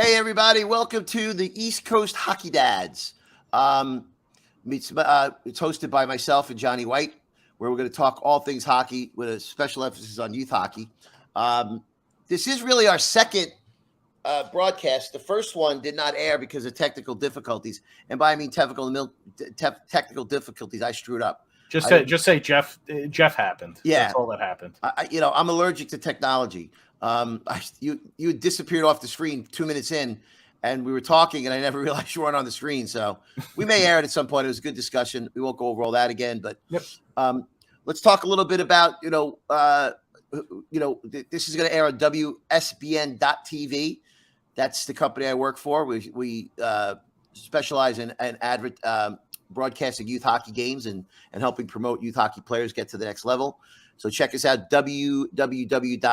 Hey, everybody. Welcome to the East Coast Hockey Dads. It's hosted by myself and Johnny White, where we're going to talk all things hockey with a special emphasis on youth hockey. This is really our second broadcast. The first one did not air because of technical difficulties. And by I mean technical difficulties, I screwed up. Just say Jeff happened. Yeah. That's all that happened. I'm allergic to technology. You disappeared off the screen 2 minutes in, and we were talking, and I never realized you weren't on the screen. So we may air it at some point. It was a good discussion. We won't go over all that again, but let's talk a little bit about this is going to air on WSBN.TV. That's the company I work for. We specialize in broadcasting youth hockey games and helping promote youth hockey players get to the next level. So check us out, www.wsbn.tv.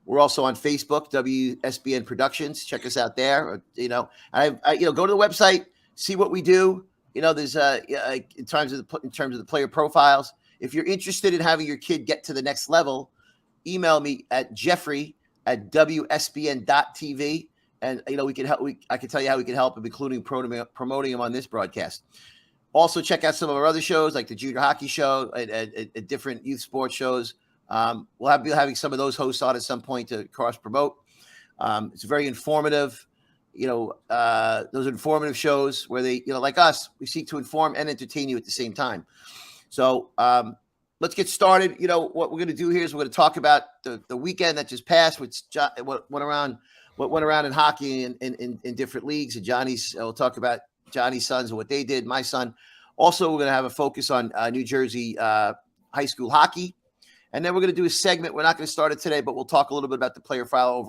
We're also on Facebook, WSBN Productions. Check us out there. Go to the website, see what we do. There's in terms of the player profiles. If you're interested in having your kid get to the next level, email me at Jeffrey@WSBN.tv. And, we can help. I can tell you how we can help him, including promoting him on this broadcast. Also, check out some of our other shows, like the Junior Hockey Show and different youth sports shows. We'll be having some of those hosts on at some point to cross-promote. It's very informative. Those informative shows where they, like us, we seek to inform and entertain you at the same time. So let's get started. What we're going to do here is we're going to talk about the weekend that just passed, which what went around in hockey in different leagues. And we'll talk about Johnny's sons and what they did, my son. Also, we're going to have a focus on New Jersey high school hockey. And then we're going to do a segment. We're not going to start it today, but we'll talk a little bit about the player profile,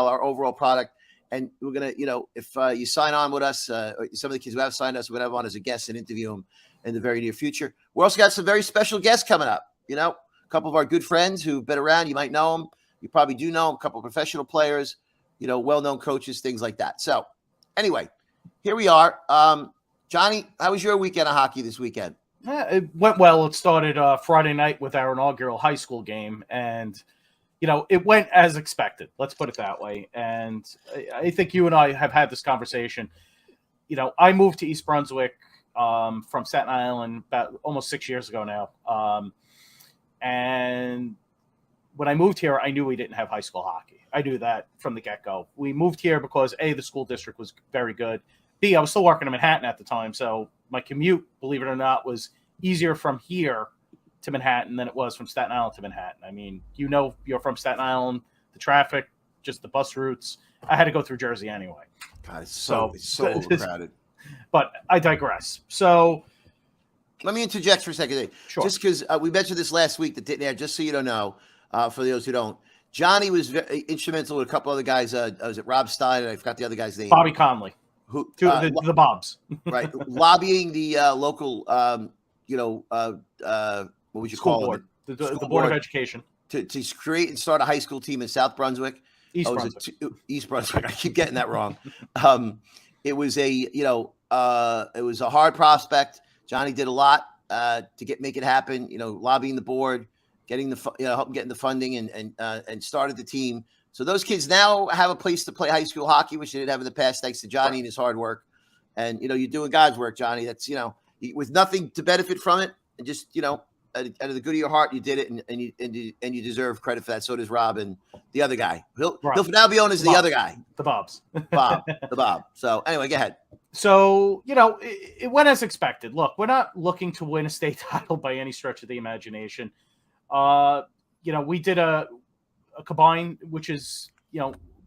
our overall product. And we're going to, if you sign on with us, some of the kids who have signed us, we're going to have on as a guest and interview them in the very near future. We're also got some very special guests coming up. A couple of our good friends who've been around. You might know them. You probably do know them. A couple of professional players, well-known coaches, things like that. So anyway, here we are. Johnny, how was your weekend of hockey this weekend? It went well. It started Friday night with our inaugural high school game, and it went as expected. Let's put it that way. And I think you and I have had this conversation. I moved to East Brunswick from Staten Island about almost 6 years ago now. And when I moved here, I knew we didn't have high school hockey. I knew that from the get-go. We moved here because A, the school district was very good. B, I was still working in Manhattan at the time, so my commute, believe it or not, was easier from here to Manhattan than it was from Staten Island to Manhattan. I mean, you're from Staten Island, the traffic, just the bus routes. I had to go through Jersey anyway. God, it's so overcrowded. But I digress. So let me interject for a second. Sure. Just because we mentioned this last week that didn't air, just so you don't know, for those who don't, Johnny was very instrumental with a couple other guys. Was it Rob Stein? And I forgot the other guy's name. Bobby Conley. The Bobs. Right. Lobbying the local, what would you call board. it? The Board of Education. To create and start a high school team in South Brunswick. East Brunswick. I keep getting that wrong. It was a hard prospect. Johnny did a lot to make it happen. Lobbying the board, getting helping getting the funding and started the team. So those kids now have a place to play high school hockey, which they didn't have in the past, thanks to Johnny and his hard work. And, you're doing God's work, Johnny. That's, with nothing to benefit from it. And just, out of the good of your heart, you did it. And you deserve credit for that. So does Rob and the other guy. He'll now be known as the other guy. The Bobs. The Bob. So anyway, go ahead. So, it went as expected. Look, we're not looking to win a state title by any stretch of the imagination. We did a combined, which is,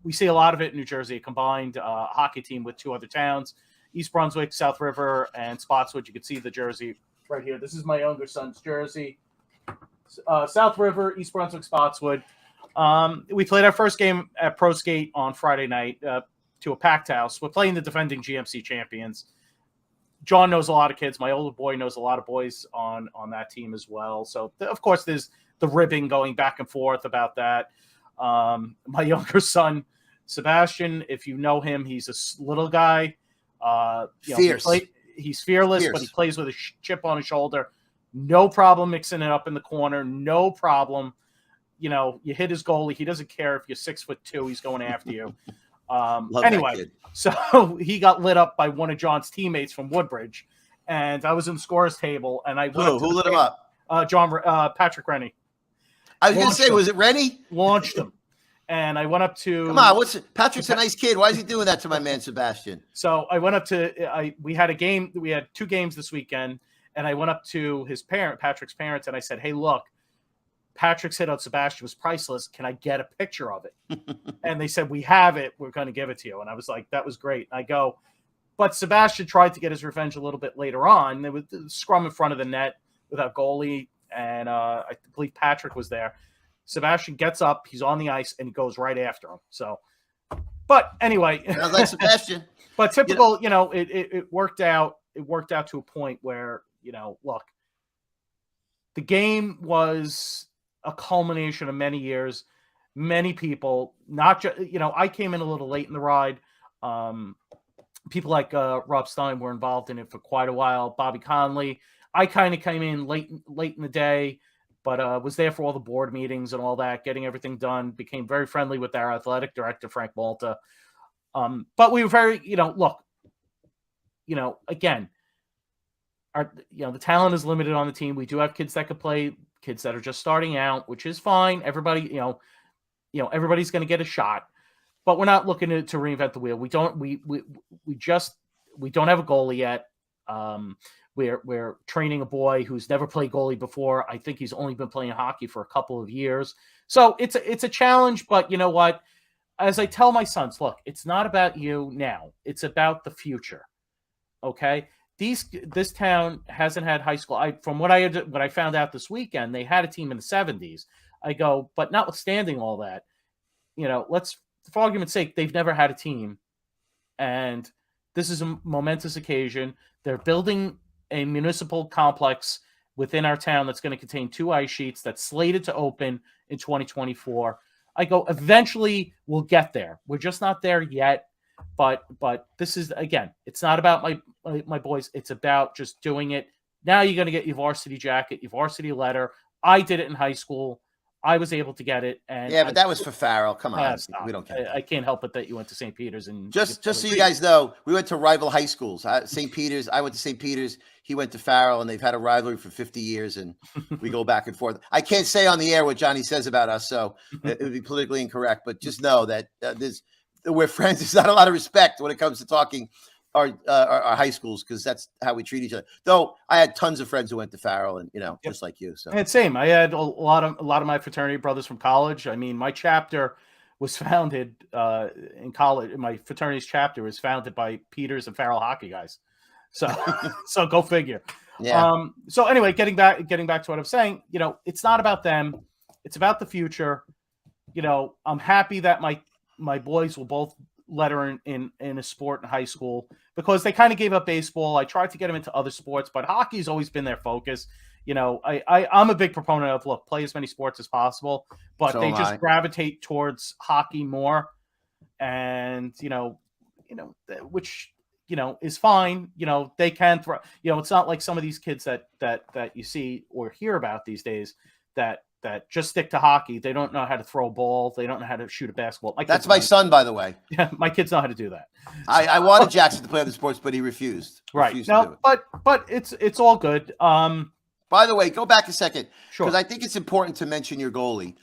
we see a lot of it in New Jersey, a combined hockey team with two other towns, East Brunswick, South River, and Spotswood. You can see the jersey right here. This is my younger son's jersey. South River, East Brunswick, Spotswood. We played our first game at Pro Skate on Friday night to a packed house. We're playing the defending GMC champions. John knows a lot of kids. My older boy knows a lot of boys on that team as well. So, of course, there's the ribbing going back and forth about that. My younger son, Sebastian, if you know him, he's a little guy. Fierce. He's fearless, but he plays with a chip on his shoulder. No problem mixing it up in the corner. No problem. you hit his goalie. He doesn't care if you're 6'2", he's going after you. Love that Anyway, kid. so he got lit up by one of John's teammates from Woodbridge, and I was in the scorer's table, and I went Who lit him up? Patrick Rennie. I was going to say, was it Rennie? Launched him. And I went up to. Come on, Patrick's a nice kid. Why is he doing that to my man Sebastian? So I went up to. We had a game. We had 2 games this weekend, and I went up to Patrick's parents, and I said, "Hey, look, Patrick's hit on Sebastian was priceless. Can I get a picture of it?" And they said, "We have it. We're going to give it to you." And I was like, "That was great." I go, but Sebastian tried to get his revenge a little bit later on. There was a scrum in front of the net without goalie, and I believe Patrick was there. Sebastian gets up, he's on the ice, and he goes right after him. So, but anyway, Sounds like Sebastian. But typical, it worked out. It worked out to a point where, look, the game was a culmination of many years, many people. Not just, I came in a little late in the ride. People like Rob Stein were involved in it for quite a while. Bobby Conley. I kind of came in late in the day, but was there for all the board meetings and all that, getting everything done. Became very friendly with our athletic director, Frank Malta. But we were very, look, again, the talent is limited on the team. We do have kids that could play, kids that are just starting out, which is fine. Everybody, everybody's going to get a shot, but we're not looking to reinvent the wheel. We don't have a goalie yet. We're training a boy who's never played goalie before. I think he's only been playing hockey for a couple of years. So it's a challenge, but you know what? As I tell my sons, look, it's not about you now. It's about the future. Okay? This town hasn't had high school. From what I found out this weekend, they had a team in the 70s. I go, but notwithstanding all that, let's, for argument's sake, they've never had a team. And this is a momentous occasion. They're building a municipal complex within our town that's going to contain 2 ice sheets that's slated to open in 2024. I go, eventually we'll get there. We're just not there yet. But this is, again, it's not about my boys. It's about just doing it. Now you're going to get your varsity jacket, your varsity letter. I did it in high school. I was able to get it. And yeah, but that was for Farrell. Come on. We don't care. I can't help it that you went to St. Peter's. And just so you guys know, we went to rival high schools. St. Peter's. I went to St. Peter's. He went to Farrell, and they've had a rivalry for 50 years, and we go back and forth. I can't say on the air what Johnny says about us, so it would be politically incorrect. But just know that we're friends. There's not a lot of respect when it comes to talking our high schools, because that's how we treat each other. Though I had tons of friends who went to Farrell, and just like you. So and same. I had a lot of my fraternity brothers from college. I mean, my chapter was founded in college. My fraternity's chapter was founded by Peters and Farrell hockey guys. So so go figure. Yeah. So anyway, getting back to what I'm saying, it's not about them. It's about the future. I'm happy that my boys will both letter in a sport in high school, because they kind of gave up baseball. I tried to get them into other sports, but hockey's always been their focus. I'm a big proponent of, look, play as many sports as possible, but So they am just I. gravitate towards hockey more. And, which, is fine. They can throw, it's not like some of these kids that you see or hear about these days that just stick to hockey. They don't know how to throw a ball. They don't know how to shoot a basketball. That's my son, by the way. Yeah, my kids know how to do that. I wanted Jackson to play other sports, but he refused. Right. Refused to do No, it. but it's all good. By the way, go back a second, Sure. because I think it's important to mention your goalie.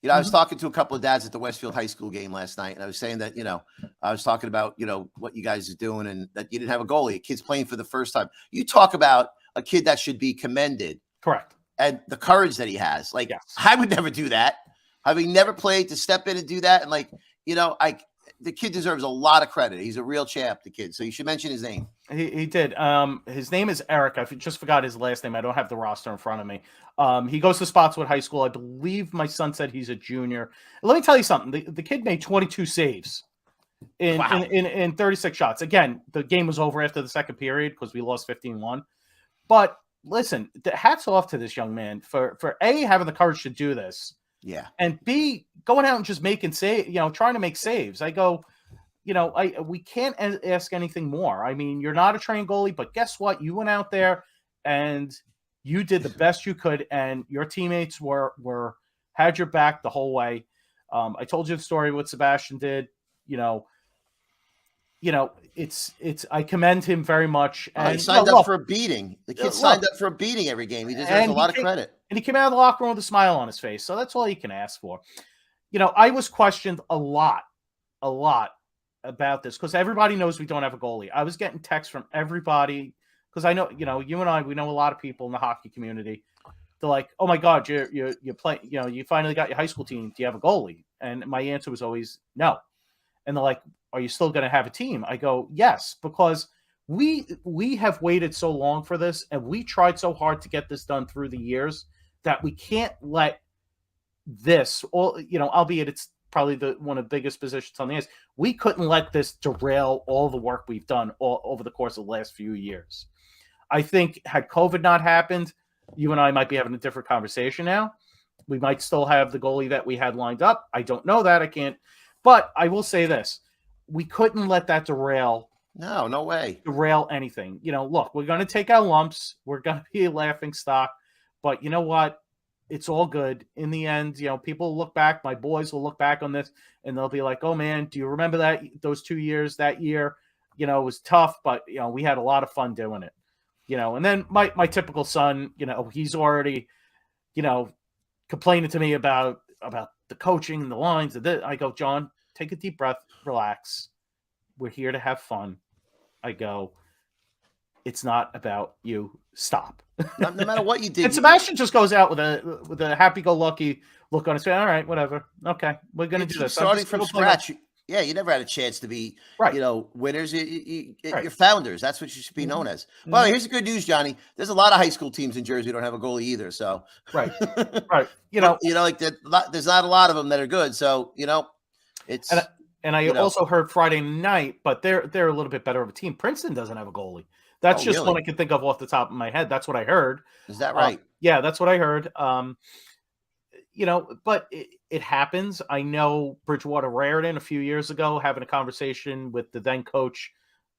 I was talking to a couple of dads at the Westfield High School game last night, and I was saying that, I was talking about, what you guys are doing, and that you didn't have a goalie. A kid's playing for the first time. You talk about a kid that should be commended. Correct. And the courage that he has. Like, Yes. I would never do that. Having never played, to step in and do that. And the kid deserves a lot of credit. He's a real champ, the kid. So you should mention his name. He did. His name is Eric. I just forgot his last name. I don't have the roster in front of me. He goes to Spotswood High School. I believe my son said he's a junior. Let me tell you something. The kid made 22 saves in 36 shots. Again, the game was over after the second period because we lost 15-1. But listen, hats off to this young man for A, having the courage to do this. Yeah. And B, going out and just making trying to make saves. I go, we can't ask anything more. I mean, you're not a trained goalie, but guess what? You went out there and you did the best you could, and your teammates were had your back the whole way. I told you the story what Sebastian did. It's I commend him very much. And he signed up for a beating. The kid signed up for a beating every game. He deserves a lot of credit. And he came out of the locker room with a smile on his face. So that's all you can ask for. I was questioned a lot about this because everybody knows we don't have a goalie. I was getting texts from everybody because I know, you and I, we know a lot of people in the hockey community. They're like, "Oh my God, you play, you finally got your high school team. Do you have a goalie?" And my answer was always no. And they're like, "Are you still going to have a team?" I go, "Yes," because we have waited so long for this, and we tried so hard to get this done through the years that we can't let this, or albeit it's probably one of the biggest positions on the ice, we couldn't let this derail all the work we've done all over the course of the last few years. I think had COVID not happened, you and I might be having a different conversation now. We might still have the goalie that we had lined up. I don't know that. I can't. But I will say this. We couldn't let that derail. No way. Derail anything. Look, we're going to take our lumps. We're going to be a laughing stock. But you know what? It's all good. In the end, people look back. My boys will look back on this, and they'll be like, "Oh, man, do you remember those 2 years, that year? It was tough, but, we had a lot of fun doing it." And then my typical son, he's already, complaining to me about the coaching and the lines. I go, "John, take a deep breath, relax. We're here to have fun." I go, "It's not about you. Stop." No matter what you did. And Sebastian just goes out with a happy-go-lucky look on his face. "All right, whatever. Okay, we're going to do this." Starting from scratch. Yeah, you never had a chance to be, winners. You're founders. That's what you should be known as. Well, here's the good news, Johnny. There's a lot of high school teams in Jersey who don't have a goalie either. So right. like that. There's not a lot of them that are good. So it's. And I also heard Friday night, but they're a little bit better of a team. Princeton doesn't have a goalie. That's just really? one I can think of off the top of my head. That's what I heard. Is that right? Yeah, that's what I heard. But it happens. I know Bridgewater Raritan a few years ago having a conversation with the then coach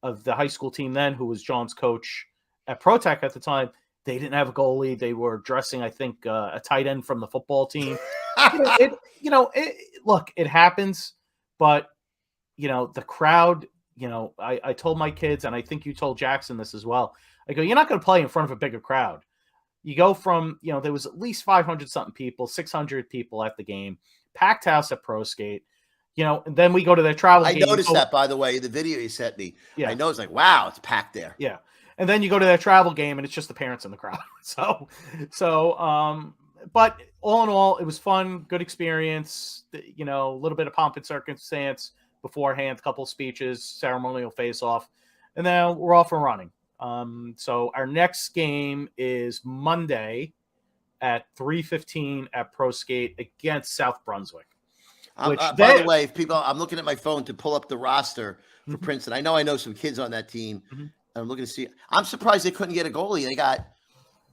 of the high school team then, who was John's coach at ProTech at the time. They didn't have a goalie. They were dressing, I think, a tight end from the football team. Look, it happens, but the crowd. I told my kids, and I think you told Jackson this as well. I go, "You're not going to play in front of a bigger crowd." You go from, there was at least 500 something people, 600 people at the game, packed house at Pro Skate, and then we go to their travel game. I noticed that, by the way, the video you sent me. Yeah. I know, it's like, wow, it's packed there. Yeah. And then you go to their travel game and it's just the parents in the crowd. But all in all, it was fun, good experience, a little bit of pomp and circumstance beforehand, a couple of speeches, ceremonial face-off, and then we're off and running. So our next game is Monday at 3:15 at Pro Skate against South Brunswick. By the way, if people, I'm looking at my phone to pull up the roster for Princeton. I know some kids on that team. And I'm looking to see. I'm surprised they couldn't get a goalie. They got,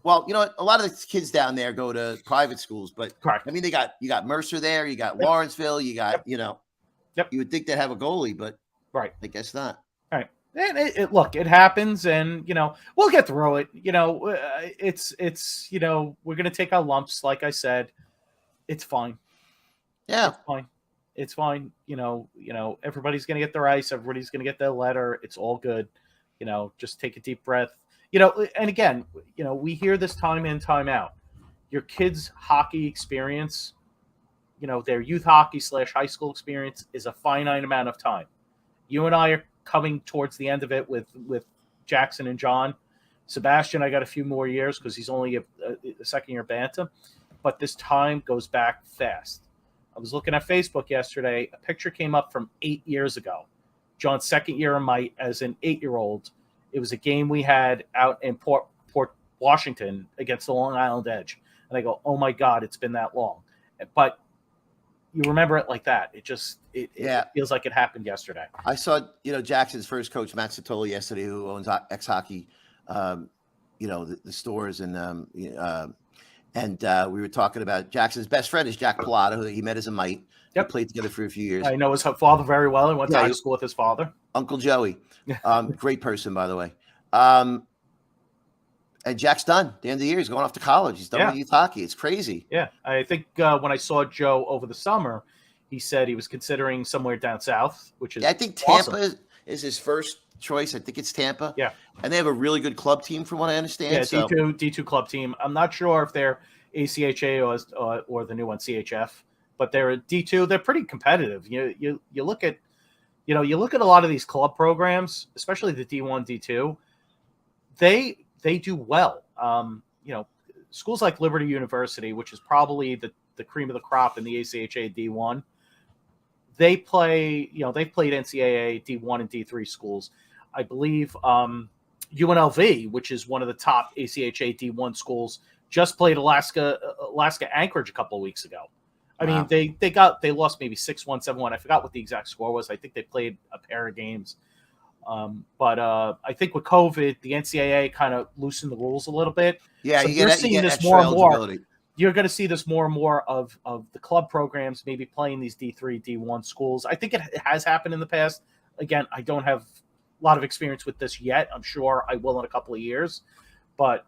well, a lot of the kids down there go to private schools, but correct. I mean, you got Mercer there, you got Lawrenceville, you got, Yep. You would think they'd have a goalie, but right. I guess not. Right. And look, it happens, and we'll get through it. It's we're gonna take our lumps, like I said. It's fine. Yeah, it's fine. Everybody's gonna get their ice. Everybody's gonna get their letter. It's all good. Just take a deep breath. And again, we hear this time in, time out. Your kids' hockey experience, their youth hockey / high school experience is a finite amount of time. You and I are coming towards the end of it with Jackson and John. Sebastian, I got a few more years because he's only a second-year Bantam, but this time goes back fast. I was looking at Facebook yesterday. A picture came up from 8 years ago. John's second year in Mite as an 8-year-old. It was a game we had out in Port Washington against the Long Island Edge. And I go, "Oh, my God, it's been that long." But you remember it like that. It feels like it happened yesterday. I saw, Jackson's first coach, Matt Satoli, yesterday, who owns X Hockey, the stores. And we were talking about Jackson's best friend is Jack Pilata, who he met as a Mite. Yep. They played together for a few years. I know his father very well. I went to high school with his father. Uncle Joey. Great person, by the way. And Jack's done. At the end of the year, he's going off to college. He's done with youth hockey. It's crazy. Yeah, I think when I saw Joe over the summer, he said he was considering somewhere down south, which is I think Tampa awesome. is his first choice. I think it's Tampa. Yeah, and they have a really good club team, from what I understand. Yeah, so. D2 club team. I'm not sure if they're ACHA or the new one CHF, but they're a D2. They're pretty competitive. You look at a lot of these club programs, especially the D1, D2. They do well. Schools like Liberty University, which is probably the cream of the crop in the ACHA D1, they play, they've played NCAA D1 and D3 schools. I believe UNLV, which is one of the top ACHA D1 schools, just played Alaska Anchorage a couple of weeks ago. I mean, they lost maybe 6-1, 7-1. I forgot what the exact score was. I think they played a pair of games. But I think with COVID, the NCAA kind of loosened the rules a little bit. Yeah, so you're seeing this more and more. You're going to see this more and more of the club programs maybe playing these D3, D1 schools. I think it has happened in the past. Again, I don't have a lot of experience with this yet. I'm sure I will in a couple of years. But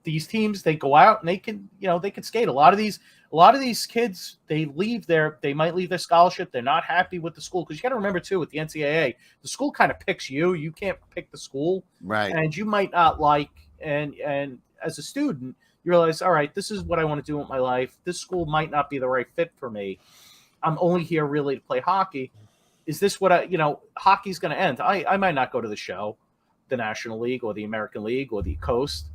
these teams, they go out and they can skate. A lot of these kids, they might leave their scholarship. They're not happy with the school, because you got to remember too, with the NCAA, the school kind of picks you. You can't pick the school, right? And you might not like. And as a student, you realize, all right, this is what I want to do with my life. This school might not be the right fit for me. I'm only here really to play hockey. Is this what hockey's going to end? I might not go to the show, the National League or the American League or the Coast.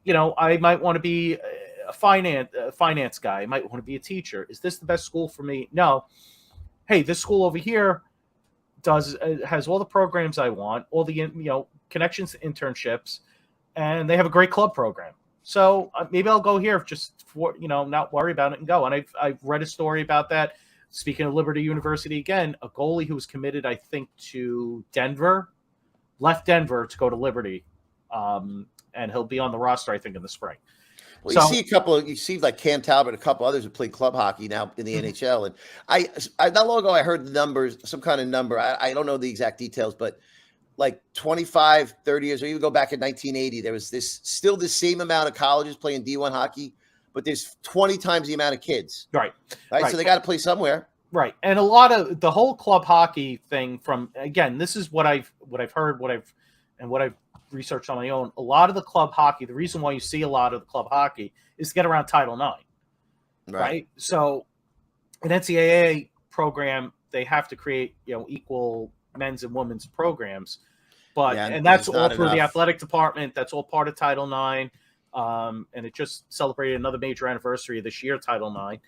I might want to be a finance guy. I might want to be a teacher. Is this the best school for me? No. Hey, this school over here has all the programs I want, all the connections to internships, and they have a great club program. So maybe I'll go here just for not worry about it and go. And I've read a story about that. Speaking of Liberty University again, a goalie who was committed, I think, to Denver, left Denver to go to Liberty. And he'll be on the roster, I think, in the spring. Well, you see like Cam Talbot, a couple others who play club hockey now in the NHL. And I not long ago, I heard the numbers, some kind of number. I don't know the exact details, but like 25, 30 years, or even go back in 1980, there was still the same amount of colleges playing D1 hockey, but there's 20 times the amount of kids. Right. So they got to play somewhere. Right. And a lot of the whole club hockey thing again, this is what I've heard, what I've researched on my own. A lot of the club hockey, the reason why you see a lot of the club hockey is to get around Title IX. Right. So an NCAA program, they have to create, equal men's and women's programs. But, and that's all through the athletic department. That's all part of Title IX. And it just celebrated another major anniversary this year, Title IX.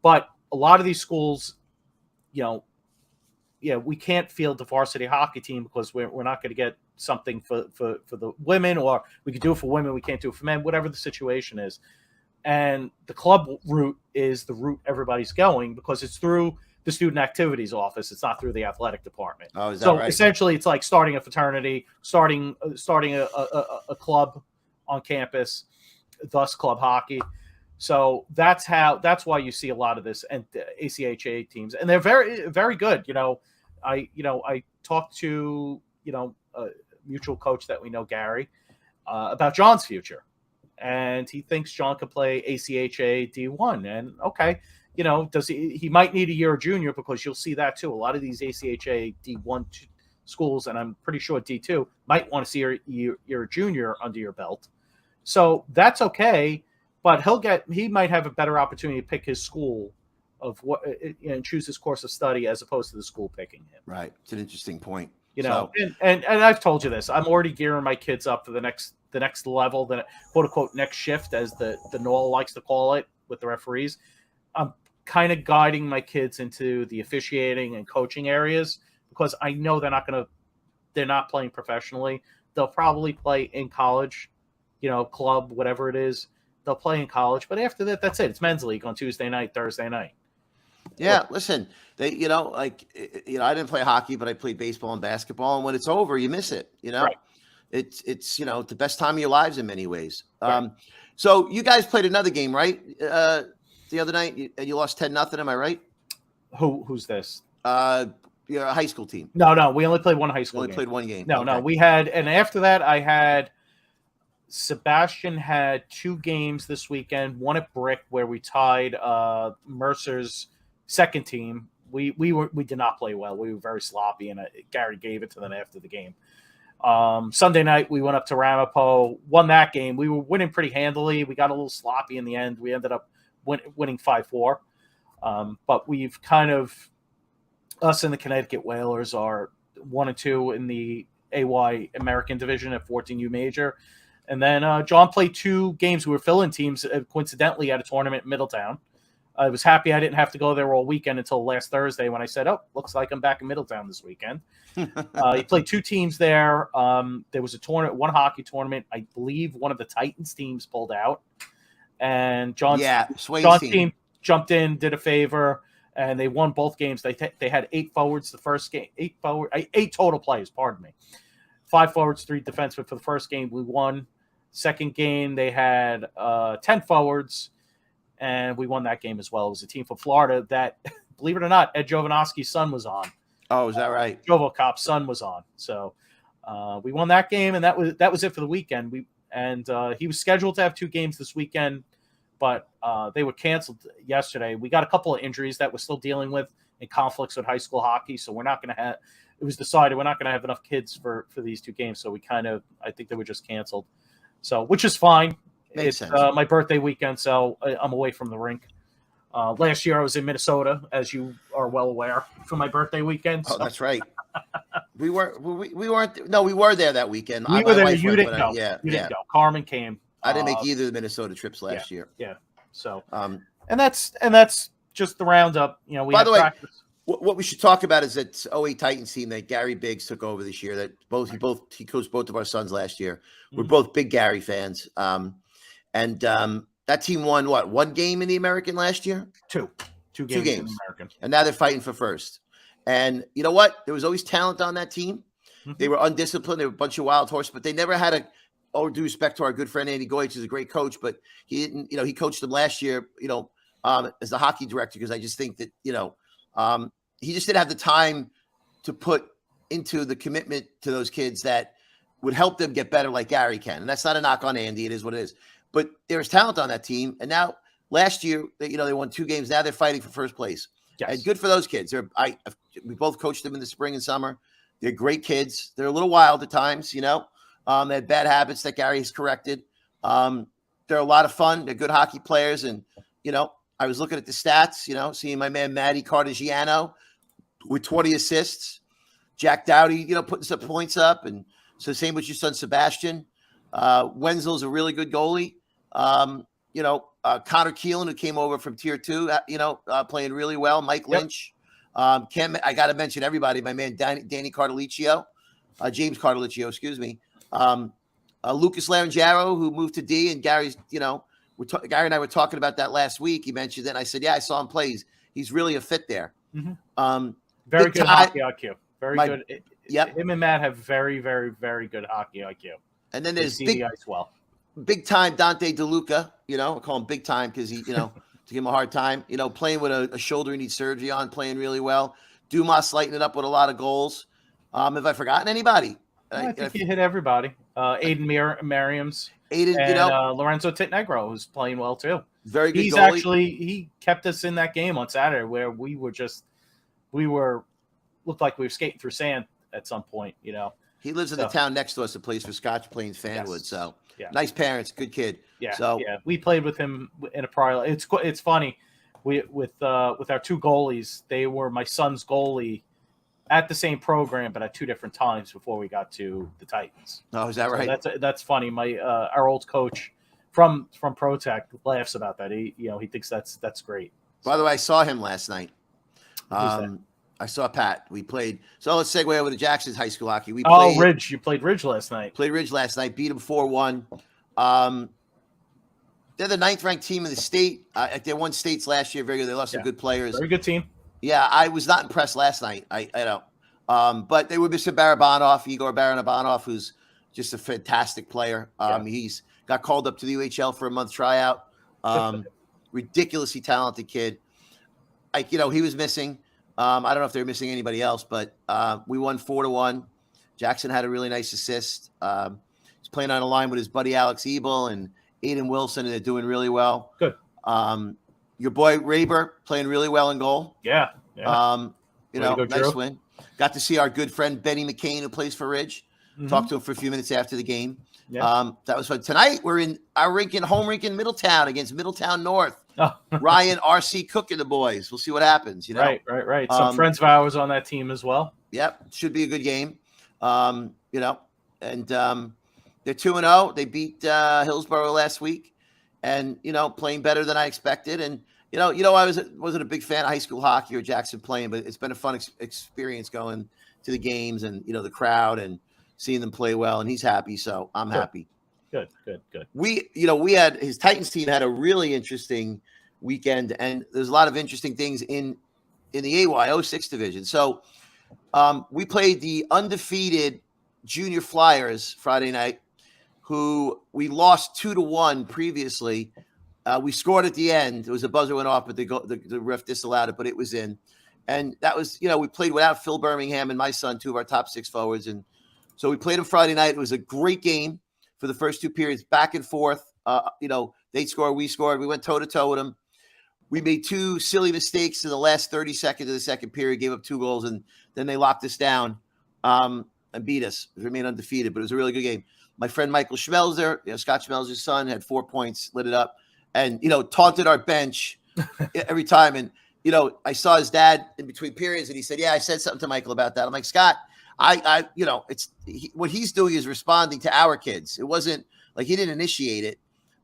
But a lot of these schools, we can't field the varsity hockey team because we're not going to get something for the women, or we could do it for women, we can't do it for men, whatever the situation is. And the club route is the route everybody's going, because it's through the student activities office. It's not through the athletic department. Oh, is that so right? Essentially, it's like starting a fraternity, starting a club on campus, thus club hockey. So that's why you see a lot of this and ACHA teams, and they're very, very good. I talked to a mutual coach that we know, Gary, about John's future, and he thinks John could play ACHA D1. And okay, does he might need a year of junior, because you'll see that too. A lot of these ACHA D1 schools, and I'm pretty sure D2 might want to see your junior under your belt. So that's okay, but he might have a better opportunity to pick his school of what and choose his course of study as opposed to the school picking him. Right. It's an interesting point. And I've told you this. I'm already gearing my kids up for the next level, the quote unquote next shift, as the NOL likes to call it, with the referees. I'm kind of guiding my kids into the officiating and coaching areas, because I know they're not playing professionally. They'll probably play in college, club, whatever it is. They'll play in college, but after that, that's it. It's men's league on Tuesday night, Thursday night. Yeah, listen, I didn't play hockey, but I played baseball and basketball, and when it's over, you miss it. Right. It's the best time of your lives in many ways. Right. So you guys played another game, right? The other night, and you lost 10-0. Am I right? Who's this? You're a high school team. No, we only played one high You school only game. played one game. No, Okay. we had, and after that, I had Sebastian had 2 games this weekend. One at Brick where we tied Mercer's second team. We did not play well. We were very sloppy, and Gary gave it to them after the game. Sunday night we went up to Ramapo, won that game. We were winning pretty handily. We got a little sloppy in the end. We ended up winning 5-4. But we've kind of, us and the Connecticut Whalers are 1 and 2 in the AY American division at 14U Major. And then John played 2 games. We were filling teams coincidentally at a tournament in Middletown. I was happy I didn't have to go there all weekend until last Thursday when I said, oh, looks like I'm back in Middletown this weekend. He played 2 teams there. There was a tournament, one hockey tournament. I believe one of the Titans teams pulled out. And John's team jumped in, did a favor, and they won both games. They had 8 forwards the first game, 8 total players, pardon me. 5 forwards, 3 defensemen for the first game. We won. Second game, they had 10 forwards, and we won that game as well. It was a team from Florida that, believe it or not, Ed Jovanovski's son was on. Oh, is that right? Jovocop's son was on. So we won that game, and that was it for the weekend. He was scheduled to have 2 games this weekend, but they were canceled yesterday. We got a couple of injuries that we're still dealing with in conflicts with high school hockey, so we're not going to have – it was decided we're not going to have enough kids for these 2 games, so I think they were just canceled. So, which is fine. Makes sense. My birthday weekend, so I'm away from the rink. Last year I was in Minnesota, as you are well aware, for my birthday weekend. Oh, that's right. we weren't. No, we were there that weekend. We were there. You didn't go. You didn't go. Carmen came. I didn't make either of the Minnesota trips last year. Yeah. So, and that's just the roundup. You know, we. By the way, practice. What we should talk about is that 08 Titans team that Gary Biggs took over this year. That he coached both of our sons last year. We're both big Gary fans. That team won what? 1 game in the American last year? 2 games in the American. And now they're fighting for first. And you know what? There was always talent on that team. Mm-hmm. They were undisciplined. They were a bunch of wild horses, but they never had all due respect to our good friend Andy Goyach, who's a great coach, but he didn't, he coached them last year, as the hockey director, because I just think that, he just didn't have the time to put into the commitment to those kids that would help them get better like Gary can. And that's not a knock on Andy. It is what it is. But there's talent on that team. And now last year, they won 2 games. Now they're fighting for first place. Yes. And good for those kids. We both coached them in the spring and summer. They're great kids. They're a little wild at times, They had bad habits that Gary has corrected. They're a lot of fun. They're good hockey players. And, I was looking at the stats, seeing my man Matty Cartagiano with 20 assists. Jack Dowdy, putting some points up. And so same with your son, Sebastian. Wenzel's a really good goalie. Connor Keelan, who came over from Tier 2, playing really well. Mike Lynch. Yep. I got to mention everybody. My man, Danny Cartaliccio. James Cartaliccio, excuse me. Lucas Laranjaro, who moved to D, and Gary's, Gary and I were talking about that last week. He mentioned it. And I said, yeah, I saw him play. He's really a fit there. Mm-hmm. Very good hockey IQ. Very good. Yep. Him and Matt have very, very, very good hockey IQ. And then there's big time Dante DeLuca. I call him big time because he, to give him a hard time. Playing with a shoulder he needs surgery on, playing really well. Dumas lighting it up with a lot of goals. Have I forgotten anybody? I think you hit everybody. Aiden Merriams. Aiden, Lorenzo Titnegro, who's playing well too. Very good. He kept us in that game on Saturday where we looked like we were skating through sand at some point. He lives in the town next to us that plays for Scotch Plains Fanwood. Yes. So nice parents, good kid. Yeah. So we played with him in a prior. It's funny. With our 2 goalies, they were my son's goalie at the same program, but at 2 different times before we got to the Titans. Oh, is that right? That's funny. My our old coach from ProTech laughs about that. He thinks that's great. By the way, I saw him last night. I saw Pat. We played. So let's segue over to Jackson's high school hockey. Ridge. You played Ridge last night. Played Ridge last night. Beat them 4-1. They're the 9th ranked team in the state. They won states last year. Very good. They lost some good players. Very good team. Yeah, I was not impressed last night. I know. But they were Mr. Barabanov, Igor Barabanov, who's just a fantastic player. He's got called up to the UHL for a month tryout. Ridiculously talented kid. He was missing. I don't know if they're missing anybody else, but we won 4-1. Jackson had a really nice assist. He's playing on a line with his buddy Alex Ebel and Aiden Wilson, and they're doing really well. Good. Your boy Raber playing really well in goal. Yeah. Nice win. Got to see our good friend Benny McCain, who plays for Ridge. Talked to him for a few minutes after the game. Yeah. That was fun. Tonight we're in our home rink in Middletown against Middletown North. Oh. Ryan R.C. Cook and the boys. We'll see what happens. Right. Some friends of ours on that team as well. Yep, should be a good game. And they're 2-0. They beat Hillsborough last week, and playing better than I expected. And I wasn't a big fan of high school hockey or Jackson playing, but it's been a fun experience going to the games and the crowd and seeing them play well. And he's happy, so I'm happy. Good. We had his Titans team had a really interesting weekend, and there's a lot of interesting things in the AY 06 division. So we played the undefeated Junior Flyers Friday night, who we lost 2-1 previously. We scored at the end. It was a buzzer went off, but the ref disallowed it, but it was in. And that was, we played without Phil Birmingham and my son, two of our top 6 forwards. And so we played them Friday night. It was a great game for the first 2 periods, back and forth. They'd score, we scored. We went toe-to-toe with them. We made 2 silly mistakes in the last 30 seconds of the second period, gave up 2 goals, and then they locked us down and beat us. We remained undefeated, but it was a really good game. My friend Michael Schmelzer, Scott Schmelzer's son, had 4 points, lit it up, and, taunted our bench every time. And, I saw his dad in between periods, and he said, I said something to Michael about that. I'm like, Scott, what he's doing is responding to our kids. It wasn't like he didn't initiate it.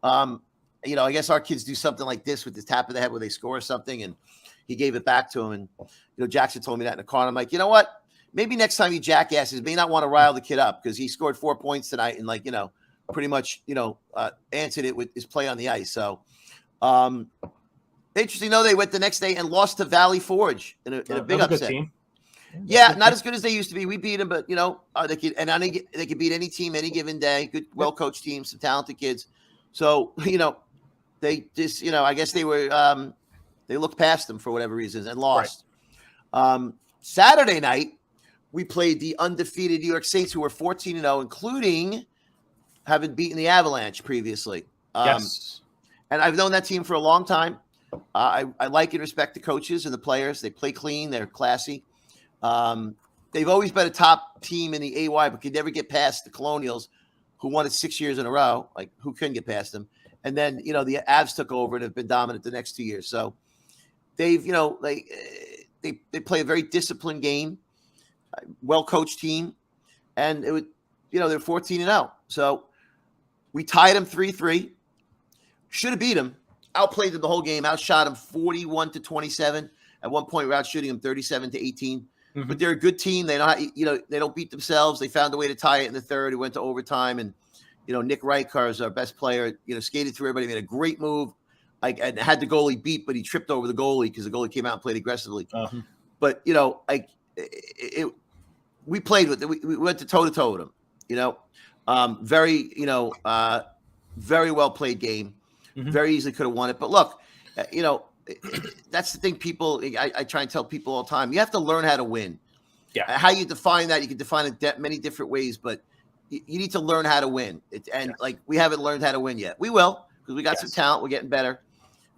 I guess our kids do something like this with the tap of the head where they score something, and he gave it back to him. And, Jackson told me that in the car. And I'm like, you know what? Maybe next time he jackasses, may not want to rile the kid up, because he scored 4 points tonight and pretty much, answered it with his play on the ice. So interesting, though, they went the next day and lost to Valley Forge in a big upset. Team. Yeah, not as good as they used to be. We beat them, but they could beat any team any given day. Good, well-coached team, some talented kids. So they just I guess they were they looked past them for whatever reasons and lost. Right. Saturday night we played the undefeated New York Saints, who were 14-0, including having beaten the Avalanche previously. Yes, and I've known that team for a long time. I like and respect the coaches and the players. They play clean. They're classy. They've always been a top team in the AY, but could never get past the Colonials, who won it 6 years in a row. Like, who couldn't get past them? And then, the Avs took over and have been dominant the next 2 years. So they've, they play a very disciplined game, well-coached team. And it would, they're 14-0. So we tied them 3-3. Should have beat them. Outplayed them the whole game. Outshot them 41-27. At one point, we're out shooting them 37-18. Mm-hmm. But they're a good team. They don't, they don't beat themselves. They found a way to tie it in the third. It went to overtime, and Nick Reichar is our best player. Skated through everybody, made a great move. And had the goalie beat, but he tripped over the goalie because the goalie came out and played aggressively. Uh-huh. But we played with it. We went to toe-to-toe with them. Very very well played game. Mm-hmm. Very easily could have won it. But look, that's the thing. People, I try and tell people all the time, you have to learn how to win. Yeah. How you define that, you can define it many different ways, but you need to learn how to win. We haven't learned how to win yet. We will, because we got some talent. We're getting better.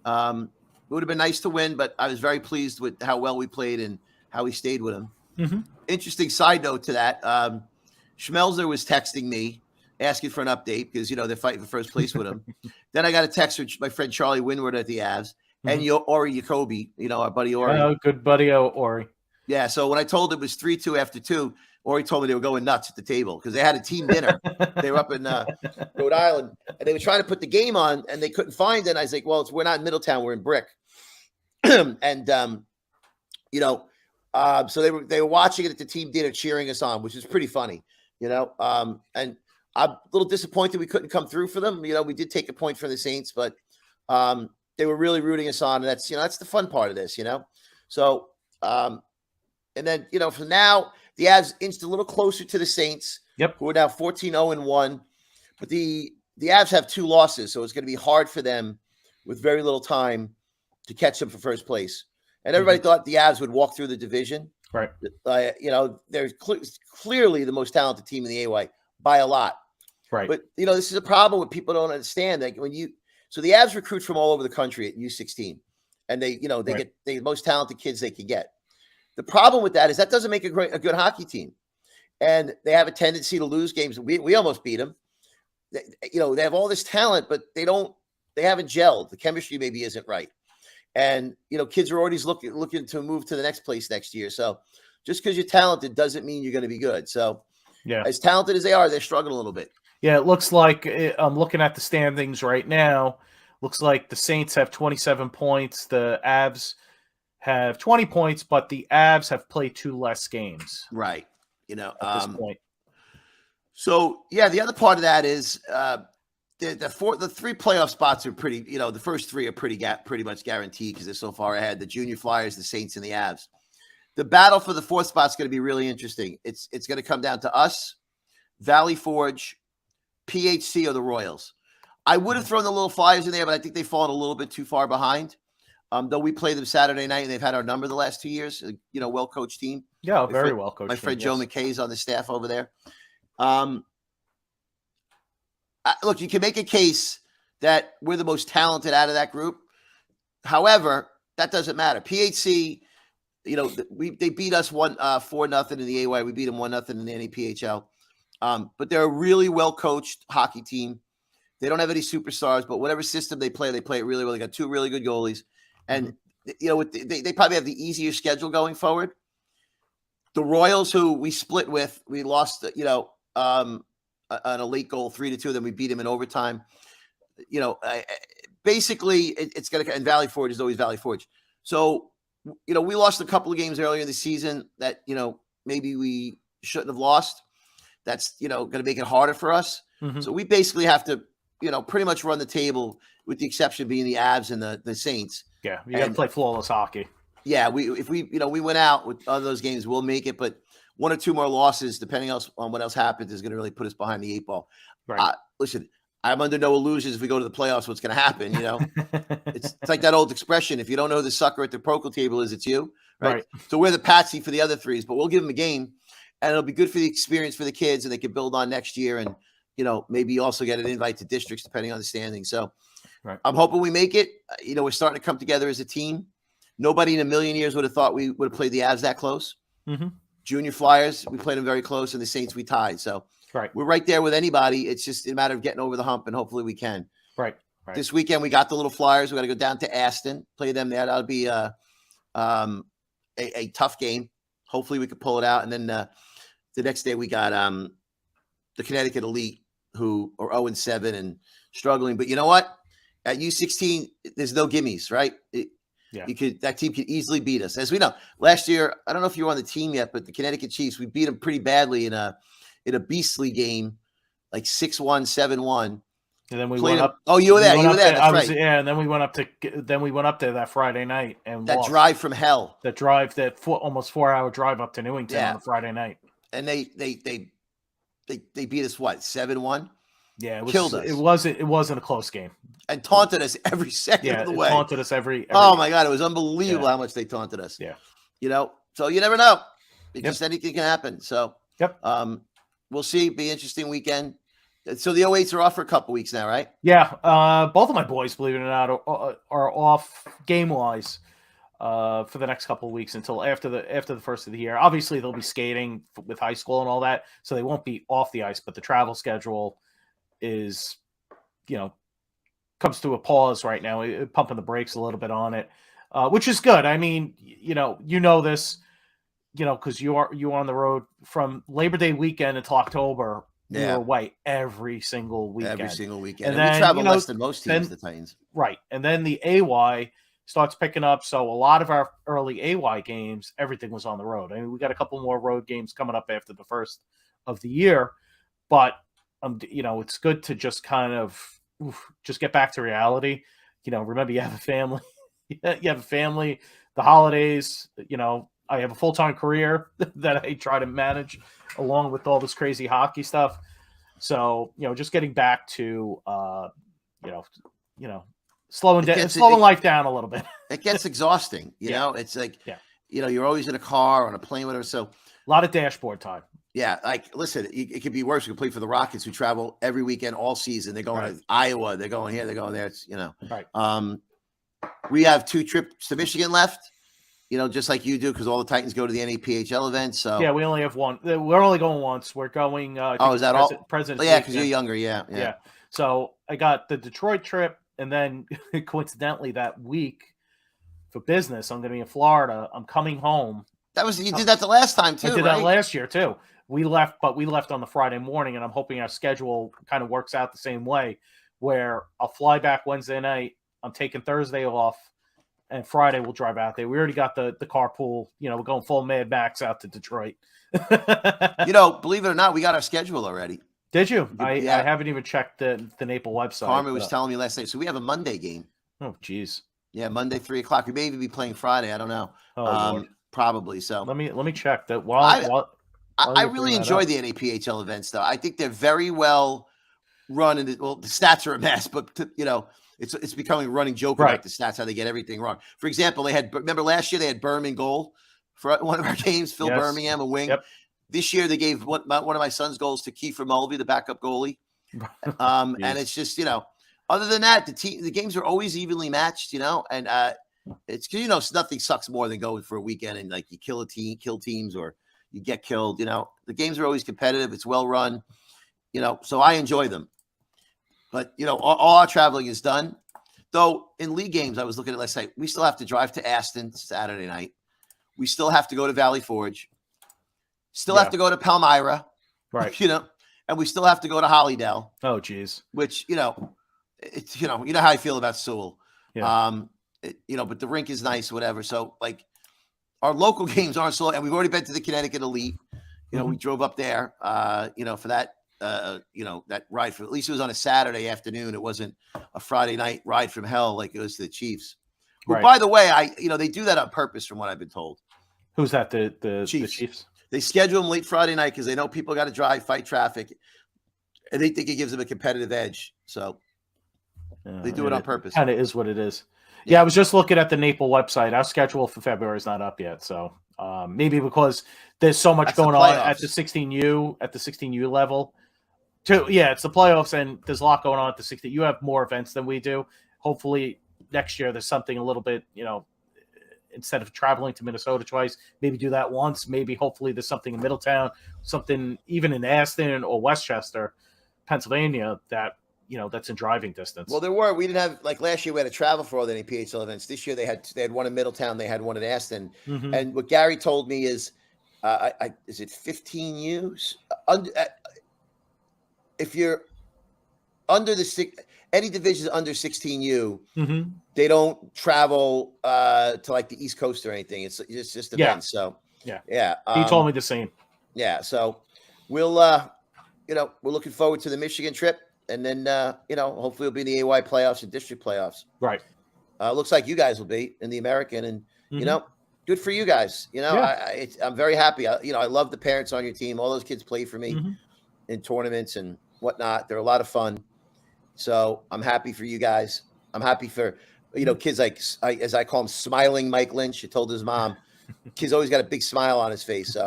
It would have been nice to win, but I was very pleased with how well we played and how we stayed with them. Mm-hmm. Interesting side note to that. Schmelzer was texting me, asking for an update because, they're fighting for first place with him. Then I got a text from my friend Charlie Windward at the Avs. And Ori Jacoby, our buddy Ori. Oh, good buddy, Ori. Yeah, so when I told him it was 3-2 after 2, Ori told me they were going nuts at the table because they had a team dinner. They were up in Rhode Island, and they were trying to put the game on, and they couldn't find it. And I was like, well, we're not in Middletown, we're in Brick. And, so they were watching it at the team dinner, cheering us on, which is pretty funny, and I'm a little disappointed we couldn't come through for them. We did take a point from the Saints, but they were really rooting us on. And that's, that's the fun part of this, So, and then, from now, the Avs inched a little closer to the Saints, who are now 14-0-1. But the Avs have 2 losses, so it's going to be hard for them with very little time to catch them for first place. and everybody thought the Avs would walk through the division. Right. They're clearly the most talented team in the AY by a lot. Right. But this is a problem what people don't understand. Like so the Avs recruit from all over the country at U16, and they get the most talented kids they can get. The problem with that is that doesn't make a good hockey team, and they have a tendency to lose games. We almost beat them. They have all this talent, but they haven't gelled. The chemistry maybe isn't right. And, kids are already looking to move to the next place next year. So just because you're talented doesn't mean you're going to be good. So as talented as they are, they're struggling a little bit. Yeah, it looks like I'm looking at the standings right now. Looks like the Saints have 27 points. The Avs have 20 points, but the Avs have played 2 less games. Right. At this point. So, the other part of that is the 3 playoff spots are pretty, the first 3 are pretty much guaranteed because they're so far ahead. The Junior Flyers, the Saints, and the Avs. The battle for the 4th spot is going to be really interesting. It's going to come down to us, Valley Forge, PHC, or the Royals. I would have thrown the little Flyers in there, but I think they've fallen a little bit too far behind. Though we play them Saturday night, and they've had our number the last 2 years. Well-coached team. Yeah, very well-coached. My friend Joe McKay is on the staff over there. Look, you can make a case that we're the most talented out of that group. However, that doesn't matter. PHC, they beat us 4-0 in the AY. We beat them 1-0 in the NAPHL. But they're a really well-coached hockey team. They don't have any superstars, but whatever system they play it really well. They got 2 really good goalies. And, they probably have the easier schedule going forward. The Royals, who we split with, we lost, on a late goal, 3-2. Then we beat them in overtime. Basically, it's going to – and Valley Forge is always Valley Forge. So, we lost a couple of games earlier in the season that, maybe we shouldn't have lost. That's, going to make it harder for us. Mm-hmm. So we basically have to, pretty much run the table with the exception being the Avs and the Saints. Yeah, you got to play flawless hockey. Yeah, if we went out with other those games, we'll make it. But 1 or 2 more losses, depending on what else happens, is going to really put us behind the 8 ball. Right. Listen, I'm under no illusions if we go to the playoffs, what's going to happen, It's like that old expression, if you don't know who the sucker at the poker table is, it's you. Right? So we're the patsy for the other 3s, but we'll give them a game, and it'll be good for the experience for the kids, and they can build on next year and, maybe also get an invite to districts depending on the standing. So I'm hoping we make it. We're starting to come together as a team. Nobody in a million years would have thought we would have played the Avs that close. Mm-hmm. Junior Flyers, we played them very close, and the Saints we tied. So we're right there with anybody. It's just a matter of getting over the hump, and hopefully we can. Right. This weekend we got the little Flyers. We got to go down to Aston, play them there. That'll be a tough game. Hopefully we could pull it out. And then the next day we got the Connecticut Elite, who are 0-7 and struggling. But you know what? At U16, there's no gimmies, right? That team could easily beat us. As we know, last year, I don't know if you were on the team yet, but the Connecticut Chiefs, we beat them pretty badly in a beastly game, like 6-1, 7-1. And then we went up. Oh, you were there. That's right. Yeah, and then we went up there that Friday night and that lost. Drive from hell. That almost 4-hour drive up to Newington on a Friday night. And they beat us 7-1. Yeah, killed us. It wasn't a close game. And taunted us every second of the way. Taunted us every. Oh my God, it was unbelievable how much they taunted us. Yeah. So you never know. Just anything can happen. So we'll see. Be an interesting weekend. So the 08s are off for a couple weeks now, right? Yeah. Both of my boys, believe it or not, are off game-wise for the next couple of weeks until after the first of the year. Obviously, they'll be skating with high school and all that, so they won't be off the ice. But the travel schedule is, comes to a pause right now, pumping the brakes a little bit on it, which is good. I mean, this, because you're on the road from Labor Day weekend until October. We were away every single weekend. And then, we travel less than most teams, the Titans. Right. And then the AY starts picking up. So a lot of our early AY games, everything was on the road. I mean, we got a couple more road games coming up after the first of the year. But, it's good to just kind of just get back to reality. Remember, you have a family. The holidays, I have a full-time career that I try to manage along with all this crazy hockey stuff. So, just getting back to, slowing life down a little bit. It gets exhausting. You know, it's like, you're always in a car, on a plane, whatever. So a lot of dashboard time. Yeah, like listen, it could be worse. You can play for the Rockets, who travel every weekend all season. They're going to Iowa, they're going here, they're going there. It's right. We have 2 trips to Michigan left. Just like you do, because all the Titans go to the NAPHL events. So yeah, we only have one. We're only going once. We're going. Is that all? President's yeah, because you're younger. Yeah. So I got the Detroit trip, and then coincidentally that week for business, I'm going to be in Florida. I'm coming home. You did that the last time too. I did that last year too. We left on the Friday morning, and I'm hoping our schedule kind of works out the same way, where I'll fly back Wednesday night. I'm taking Thursday off, and Friday we'll drive out there. We already got the carpool. We're going full Mad Max out to Detroit. Believe it or not, we got our schedule already. Did you? I haven't even checked the Naples website. Carmen was telling me last night. So we have a Monday game. Oh, geez. Yeah, Monday 3:00. We may even be playing Friday. I don't know. Oh, probably. So let me check that. I really enjoy the NAPHL events, though. I think they're very well run, and the stats are a mess, but it's becoming a running joke about the stats, how they get everything wrong. For example, remember last year they had Berman goal for one of our games, Phil Birmingham, a wing. Yep. This year they gave one of my son's goals to Kiefer Mulvey, the backup goalie. And it's just, other than that, the games are always evenly matched, and it's nothing sucks more than going for a weekend and like you kill teams or you get killed. The games are always competitive. It's well run, so I enjoy them. But, all our traveling is done. Though in league games, I was looking at last night, we still have to drive to Aston Saturday night. We still have to go to Valley Forge. Still have to go to Palmyra. Right. And we still have to go to Hollydale. Oh, geez. Which, it's, how I feel about Sewell. Yeah. But the rink is nice, whatever. So, like, our local games aren't so, and we've already been to the Connecticut Elite. We drove up there, for that, that ride. At least it was on a Saturday afternoon. It wasn't a Friday night ride from hell like it was to the Chiefs. Who, by the way, they do that on purpose, from what I've been told. Who's that? The Chiefs. The Chiefs. They schedule them late Friday night because they know people got to drive, fight traffic, and they think it gives them a competitive edge. So they do it on purpose. Kind of is what it is. Yeah, I was just looking at the Naples website. Our schedule for February is not up yet, so maybe because there's so much going on at the 16U level. It's the playoffs, and there's a lot going on at the 16. You have more events than we do. Hopefully next year there's something a little bit, instead of traveling to Minnesota twice, maybe do that once. Maybe hopefully there's something in Middletown, something even in Aston or Westchester, Pennsylvania, that that's in driving distance. Well, we didn't have, like last year we had to travel for all the NAPHL events. This year they had one in Middletown, they had one in Aston. Mm-hmm. And what Gary told me is, is it 15 U's? If you're under any divisions under 16U, mm-hmm. they don't travel to like the East Coast or anything. It's just events. So yeah. He told me the same. Yeah. So we'll we're looking forward to the Michigan trip. And then, hopefully we'll be in the AY playoffs and district playoffs. Right. Looks like you guys will be in the American. And, mm-hmm. Good for you guys. I'm very happy. I love the parents on your team. All those kids play for me mm-hmm. in tournaments and whatnot. They're a lot of fun. So I'm happy for you guys. I'm happy for, kids like, as I call him, Smiling Mike Lynch. He told his mom, kid's always got a big smile on his face. So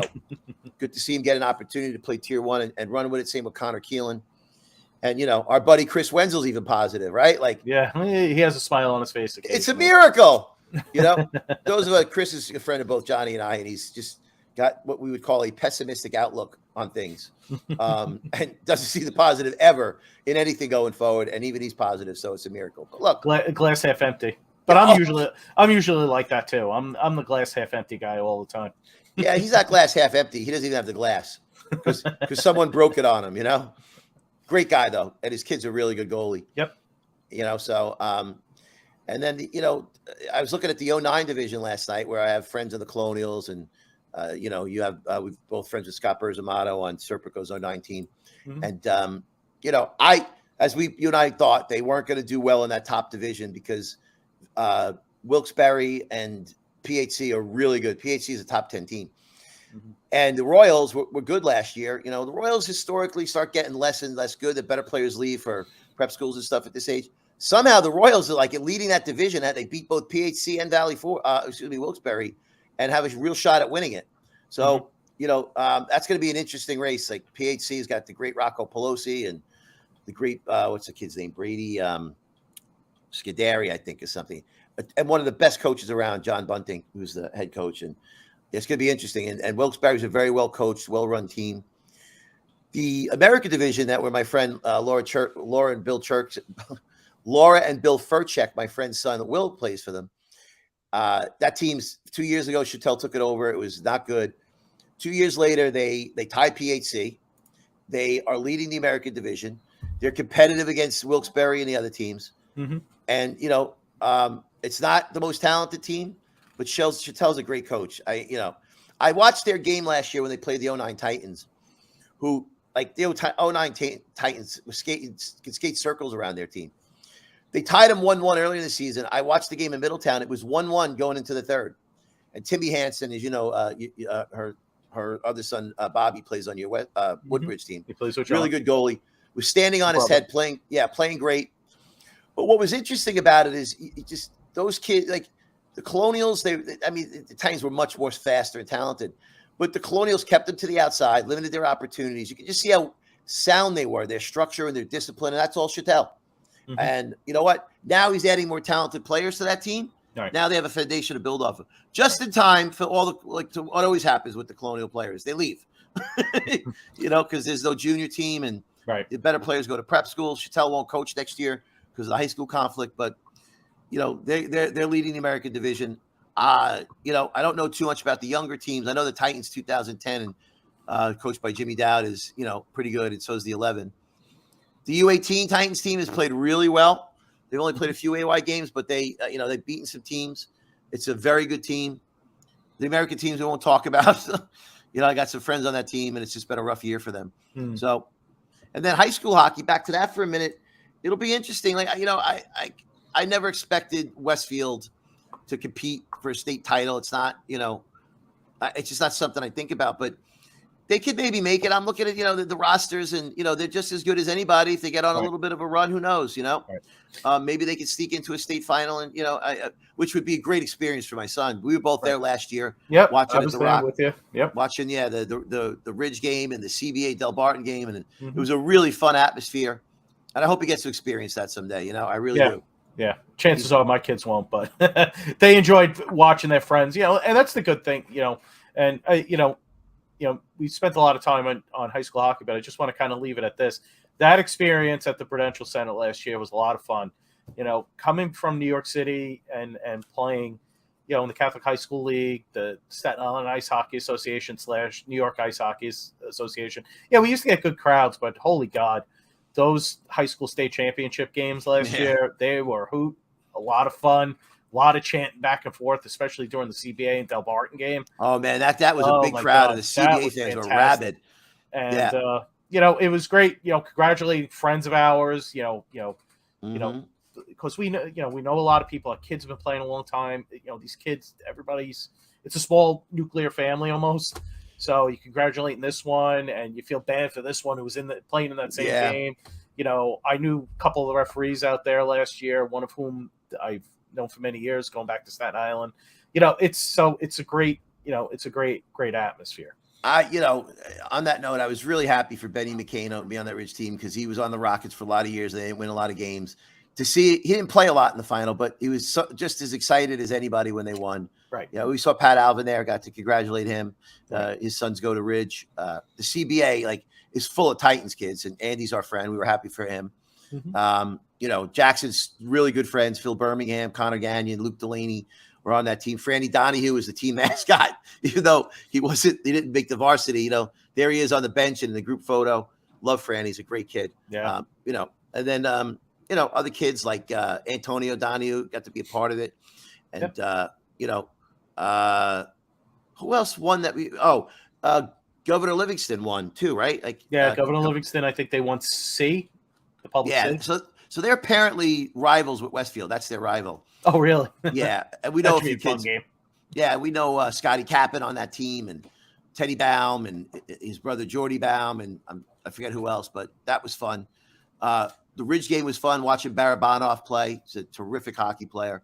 good to see him get an opportunity to play Tier 1 and run with it. Same with Connor Keelan. And, our buddy Chris Wenzel's even positive, right? Like, yeah, he has a smile on his face. It's a miracle. Those of us, Chris is a friend of both Johnny and I, and he's just got what we would call a pessimistic outlook on things, and doesn't see the positive ever in anything going forward. And even he's positive, so it's a miracle. But look, glass half empty. But I'm usually like that too. I'm the glass half empty guy all the time. Yeah, he's not glass half empty. He doesn't even have the glass because someone broke it on him. Great guy though, and his kid's a really good goalie. Yep. So and then I was looking at the 09 division last night where I have friends in the Colonials, and you have we're both friends with Scott Berzamato on Serpico's 019, mm-hmm. and you and I thought they weren't going to do well in that top division because Wilkes-Barre and PHC are really good. PHC is a top 10 team. Mm-hmm. And the Royals were good last year. The Royals historically start getting less and less good. The better players leave for prep schools and stuff at this age. somehow the Royals are like leading that division. That they beat both PHC and Wilkes-Barre, and have a real shot at winning it. So that's going to be an interesting race. Like PHC's got the great Rocco Pelosi and the great what's the kid's name, Brady Scuderi, I think is something, and one of the best coaches around, John Bunting, who's the head coach, and it's going to be interesting. And Wilkes-Barre is a very well coached, well run team. The American division, that where my friend Laura and Bill Furchek, my friend's son Will, plays for them. That team's 2 years ago, Chattel took it over. It was not good. 2 years later, they tied PHC. They are leading the American division. They're competitive against Wilkes-Barre and the other teams. Mm-hmm. And it's not the most talented team, but Chattel's a great coach. I watched their game last year when they played the 09 Titans, who like the 09 Titans could skate circles around their team. They tied them 1-1 earlier in the season. I watched the game in Middletown. It was 1-1 going into the third. And Timmy Hansen, as you know, her other son Bobby plays on your Woodbridge team. He plays with really good goalie. Was standing on his head, playing great. But what was interesting about it is just those kids, like the Colonials. The Titans were much more faster and talented, but the Colonials kept them to the outside, limited their opportunities. You can just see how sound they were, their structure and their discipline, and that's all Chattel. Mm-hmm. And you know what? Now he's adding more talented players to that team. Right. Now they have a foundation to build off of. Just in time for all the what always happens with the Colonial players, they leave. Because there's no junior team, and the better players go to prep school. Chattel won't coach next year because of the high school conflict, but they're leading the American division. I don't know too much about the younger teams. I know the Titans 2010 and coached by Jimmy Dowd is pretty good, and so is the 11. The U18 Titans team has played really well. They've only played a few AY games, but they've beaten some teams. It's a very good team. The American teams we won't talk about. I got some friends on that team, and it's just been a rough year for them. So, and then high school hockey. Back to that for a minute. It'll be interesting. Like I never expected Westfield to compete for a state title. It's not it's just not something I think about, but they could maybe make it. I'm looking at the rosters, and they're just as good as anybody. If they get on a little bit of a run, who knows? Maybe they could sneak into a state final, and which would be a great experience for my son. We were both there last year. Yep, watching I was there with you. Yep, watching the Ridge game and the CBA Del Barton game, and it was a really fun atmosphere. And I hope he gets to experience that someday. I really do. Yeah, chances are my kids won't, but they enjoyed watching their friends. And that's the good thing. And we spent a lot of time on high school hockey, but I just want to kind of leave it at this. That experience at the Prudential Center last year was a lot of fun. Coming from New York City and playing, in the Catholic High School League, the Staten Island Ice Hockey Association / New York Ice Hockey Association. Yeah, we used to get good crowds, but holy God, those high school state championship games last year, they were a lot of fun. A lot of chanting back and forth, especially during the CBA and Del Barton game. Oh man, that was a big crowd, and the CBA fans were rabid. And it was great. Congratulating friends of ours. Because we know a lot of people. Our kids have been playing a long time. These kids, it's a small nuclear family almost. So you congratulate this one, and you feel bad for this one who was playing in that same game. I knew a couple of the referees out there last year, one of whom I've known for many years, going back to Staten Island. It's a great atmosphere. On that note, I was really happy for Benny McCain to be on that Ridge team because he was on the Rockets for a lot of years. They didn't win a lot of games. To see, he didn't play a lot in the final, but he was just as excited as anybody when they won. Right. We saw Pat Alvin there, got to congratulate him. His sons go to Ridge. The CBA is full of Titans kids, and Andy's our friend. We were happy for him. Mm-hmm. Jackson's really good friends, Phil Birmingham, Connor Gagnon, Luke Delaney were on that team. Franny Donahue was the team mascot, even though he didn't make the varsity. There he is on the bench and in the group photo. Love Franny. He's a great kid. Yeah. And then, other kids like Antonio Donahue got to be a part of it. And, who else won that? Governor Livingston won too, right? Governor Livingston, I think they won C. The public C. So they're apparently rivals with Westfield. That's their rival. Oh, really? Yeah, and we know a few fun kids. Game. Yeah, we know Scotty Kappen on that team, and Teddy Baum, and his brother Jordy Baum, and I forget who else, but that was fun. the Ridge game was fun watching Barabanov play. He's a terrific hockey player.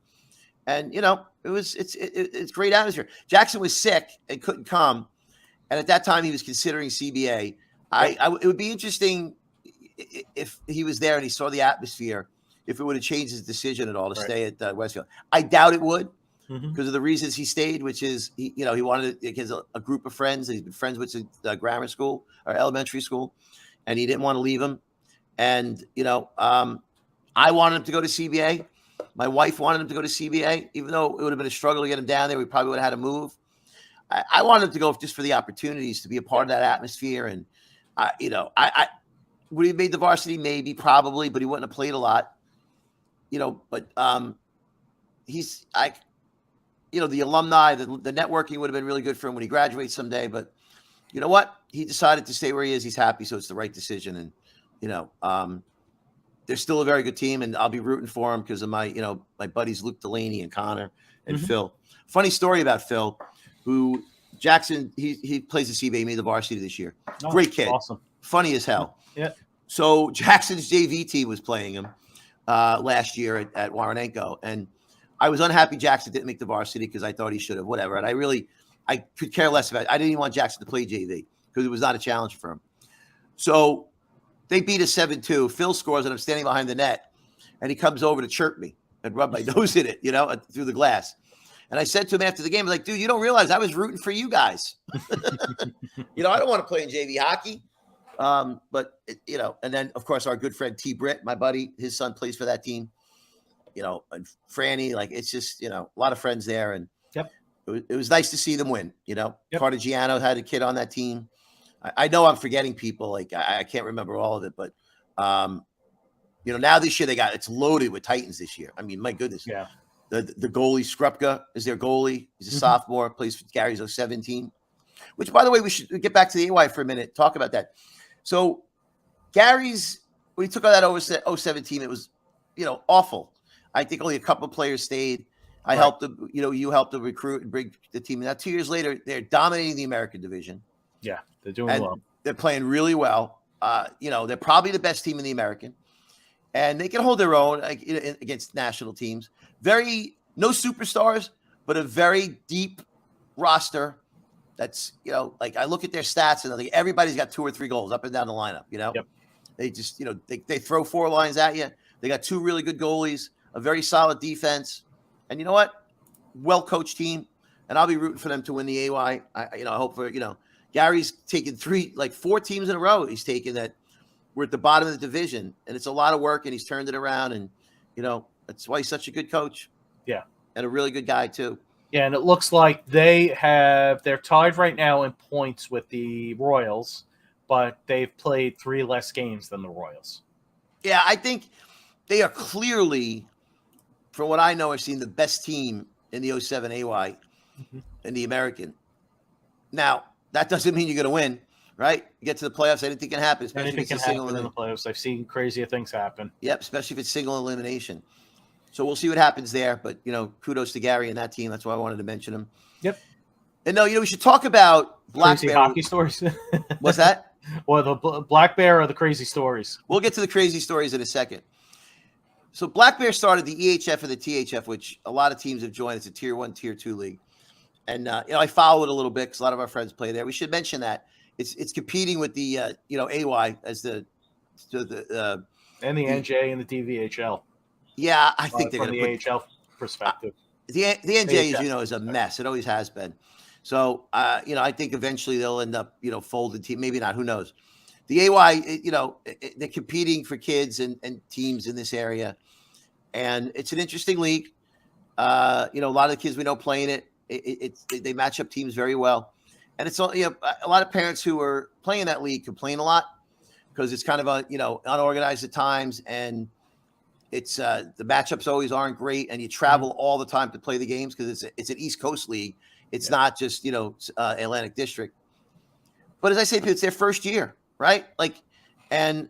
And, you know, it's great atmosphere. Jackson was sick and couldn't come. And at that time, he was considering CBA. It would be interesting if he was there and he saw the atmosphere, if it would have changed his decision at all to stay at Westfield. I doubt it would because of the reasons he stayed, which is, he wanted he has a group of friends that he's been friends with since grammar school or elementary school, and he didn't want to leave them. And, I wanted him to go to CBA. My wife wanted him to go to CBA, even though it would have been a struggle to get him down there. We probably would have had to move. I wanted him to go just for the opportunities to be a part of that atmosphere. And, would he have made the varsity? Maybe, probably, but he wouldn't have played a lot. But he's the alumni, the networking would have been really good for him when he graduates someday. But you know what? He decided to stay where he is. He's happy, so it's the right decision. And they're still a very good team, and I'll be rooting for him because of my buddies Luke Delaney and Connor and Phil. Funny story about Phil, who Jackson he plays the CBA, made the varsity this year. Oh, great kid, awesome, funny as hell. Yeah. So Jackson's JV team was playing him last year at Warrenenko, and I was unhappy Jackson didn't make the varsity because I thought he should have. Whatever, and I could care less about it. I didn't even want Jackson to play JV because it was not a challenge for him. So they beat us 7-2. Phil scores, and I'm standing behind the net, and he comes over to chirp me and rub my nose in it, through the glass. And I said to him after the game, like, dude, you don't realize I was rooting for you guys. I don't want to play in JV hockey. And then, of course, our good friend T. Britt, my buddy, his son plays for that team, and Franny, like, it's just, a lot of friends there. And it was nice to see them win, Cartagiano had a kid on that team. I know I'm forgetting people. Like, I can't remember all of it, but, now this year it's loaded with Titans this year. I mean, my goodness. Yeah. The goalie, Skrupka, is their goalie. He's a sophomore, plays for Gary's 17, which, by the way, we should get back to the AY for a minute, talk about that. So Gary's, when he took on that 07 team, it was, awful. I think only a couple of players stayed. I helped them, you helped them recruit and bring the team. Now, 2 years later, they're dominating the American division. Yeah, they're doing well. They're playing really well. They're probably the best team in the American. And they can hold their own against national teams. No superstars, but a very deep roster. That's, I look at their stats and I think everybody's got 2 or 3 goals up and down the lineup, Yep. They just, they throw 4 lines at you. They got 2 really good goalies, a very solid defense. And you know what? Well-coached team. And I'll be rooting for them to win the AY. I hope for, Gary's taken 4 teams in a row. He's taken that we're at the bottom of the division, and it's a lot of work, and he's turned it around. And, that's why he's such a good coach. Yeah. And a really good guy too. Yeah. And it looks like they're tied right now in points with the Royals, but they've played 3 less games than the Royals. Yeah. I think they are clearly, from what I know, I've seen the best team in the 07 AY in the American. Now, that doesn't mean you're going to win, right? You get to the playoffs, anything can happen. Especially Anything if it's can a single happen in the playoffs. I've seen crazier things happen. Yep, especially if it's single elimination. So we'll see what happens there. But, kudos to Gary and that team. That's why I wanted to mention him. Yep. And no, we should talk about Black Crazy Bear. hockey stories. What's that? Or the Black Bear or the crazy stories? We'll get to the crazy stories in a second. So Black Bear started the EHF and the THF, which a lot of teams have joined. It's a Tier 1, Tier 2 league. And, I follow it a little bit because a lot of our friends play there. We should mention that. It's competing with the, AY as the and the NJ and the DVHL. Yeah, I think they're from going the to AHL perspective. The NJ, as is a mess. It always has been. So, I think eventually they'll end up, folded team. Maybe not. Who knows? The AY, they're competing for kids and teams in this area. And it's an interesting league. A lot of the kids we know playing it. They match up teams very well. And it's a lot of parents who are playing that league complain a lot because it's kind of unorganized at times, and it's the matchups always aren't great, and you travel all the time to play the games because it's an East Coast league. It's not just Atlantic District. But as I say, it's their first year, right? And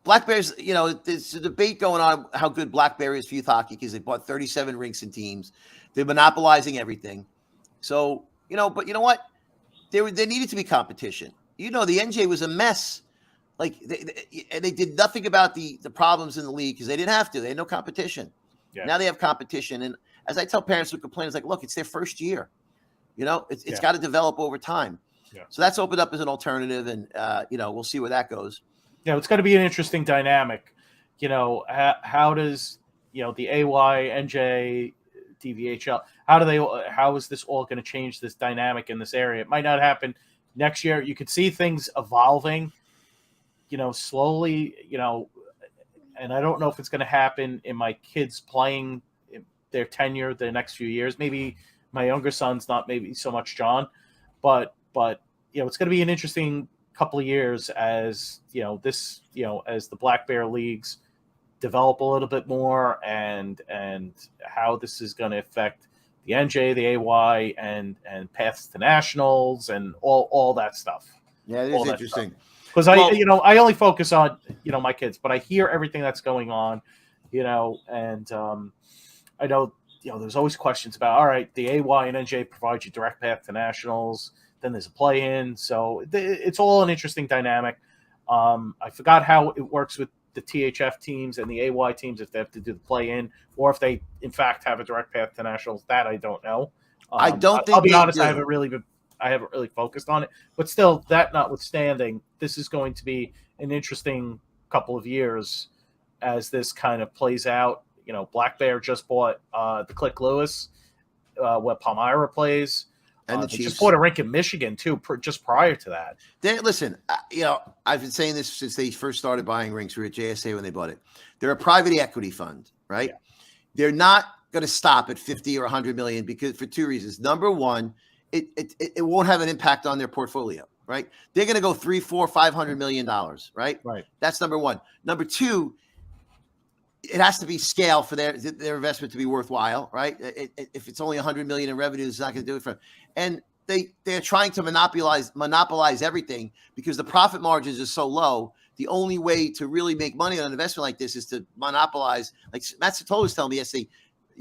Black Bears, there's a debate going on how good Black Bear is for youth hockey because they bought 37 rinks and teams. They're monopolizing everything. So, but you know what? There needed to be competition. The NJ was a mess Like they did nothing about the problems in the league because they didn't have to. They had no competition. Yeah. Now they have competition, and as I tell parents who complain, it's like, look, it's their first year. It's Yeah. got to develop over time. Yeah. So that's opened up as an alternative, and we'll see where that goes. It's going to be an interesting dynamic. How does the AY, NJ, DVHL, how is this all going to change this dynamic in this area? It might not happen next year. You could see things evolving, slowly, and I don't know if it's going to happen in my kids playing their tenure the next few years. Maybe my younger son's not, maybe so much John, but it's going to be an interesting couple of years as as the Black Bear leagues develop a little bit more, and how this is going to affect the NJ, the AY, and paths to nationals and all that stuff. Yeah, it is interesting. Because I only focus on my kids, but I hear everything that's going on, and I know there's always questions about, all right, the AY and NJ provide you direct path to nationals. Then there's a play-in, so it's all an interesting dynamic. I forgot how it works with the THF teams and the AY teams, if they have to do the play-in or if they in fact have a direct path to nationals. That I don't know. I don't think I'll be honest. do. I haven't really focused on it, but still, that notwithstanding, this is going to be an interesting couple of years as this kind of plays out. Black Bear just bought the Click Lewis, where Palmyra plays. And the they Chiefs just bought a rink in Michigan too, just prior to that. Listen, I've been saying this since they first started buying rinks. We were at JSA when they bought it. They're a private equity fund, right? Yeah. They're not going to stop at 50 or 100 million because for two reasons. Number one, it won't have an impact on their portfolio, right? They're going to go $300, $400, $500 million, right? Right. That's number one. Number two, it has to be scale for their investment to be worthwhile, right? If it's only 100 million in revenue, it's not going to do it for them. And they're trying to monopolize everything because the profit margins are so low. The only way to really make money on an investment like this is to monopolize. Like Matt Satola was telling me yesterday,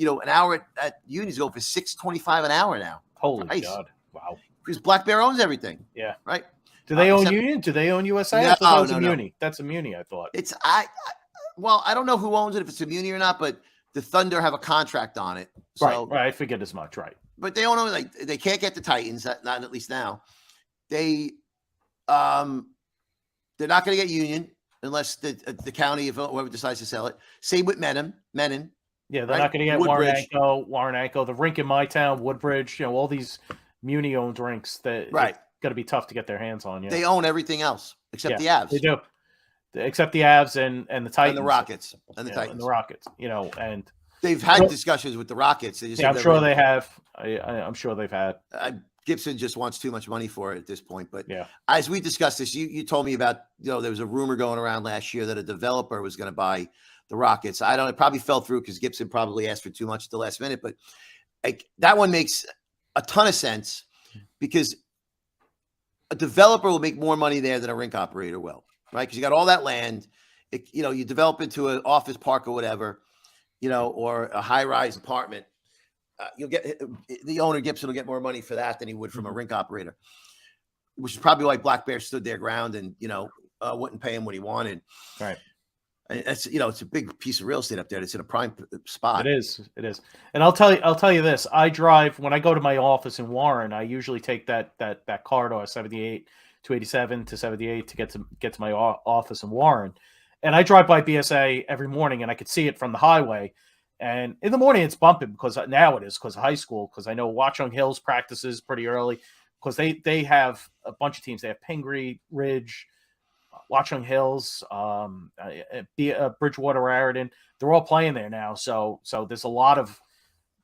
an hour at Unions go for $6.25 an hour now. Holy God! Wow. Because Black Bear owns everything. Yeah. Right. Do they own Union? Do they own USA? No, I thought no. Muni. That's a Muni, I thought. Well, I don't know who owns it, if it's a Muni or not, but the Thunder have a contract on it. So, right. I figured as much. Right. But they don't know, they can't get the Titans, not at least now. They're not going to get Union unless the county, if whoever decides to sell it. Same with Menin. Yeah, they're not going to get Warrenanko, the rink in my town, Woodbridge, all these Muni-owned rinks that it's going to be tough to get their hands on. Yeah. They own everything else except the Avs. They do. Except the Avs and the Titans. And the Rockets. And the Titans. And the Rockets, and they've had discussions with the Rockets. I'm sure they have. I'm sure they've had. Gibson just wants too much money for it at this point. But yeah, as we discussed this, you told me about, there was a rumor going around last year that a developer was going to buy the Rockets. It probably fell through because Gibson probably asked for too much at the last minute. But that one makes a ton of sense because a developer will make more money there than a rink operator will, right? Because you got all that land, you develop into an office park or whatever, or a high-rise apartment. You'll get the owner, Gibson, will get more money for that than he would from a rink operator, which is probably why Black Bear stood their ground and wouldn't pay him what he wanted. Right. And it's it's a big piece of real estate up there. It's in a prime spot. It is. And I'll tell you this. I drive when I go to my office in Warren. I usually take that corridor 78 to 87 to 78 to get to my office in Warren. And I drive by BSA every morning, and I could see it from the highway. And in the morning, it's bumping because now it is because of high school. Because I know Watchung Hills practices pretty early because they have a bunch of teams. They have Pingree, Ridge, Watchung Hills, Bridgewater, Raritan. They're all playing there now. So there's a lot of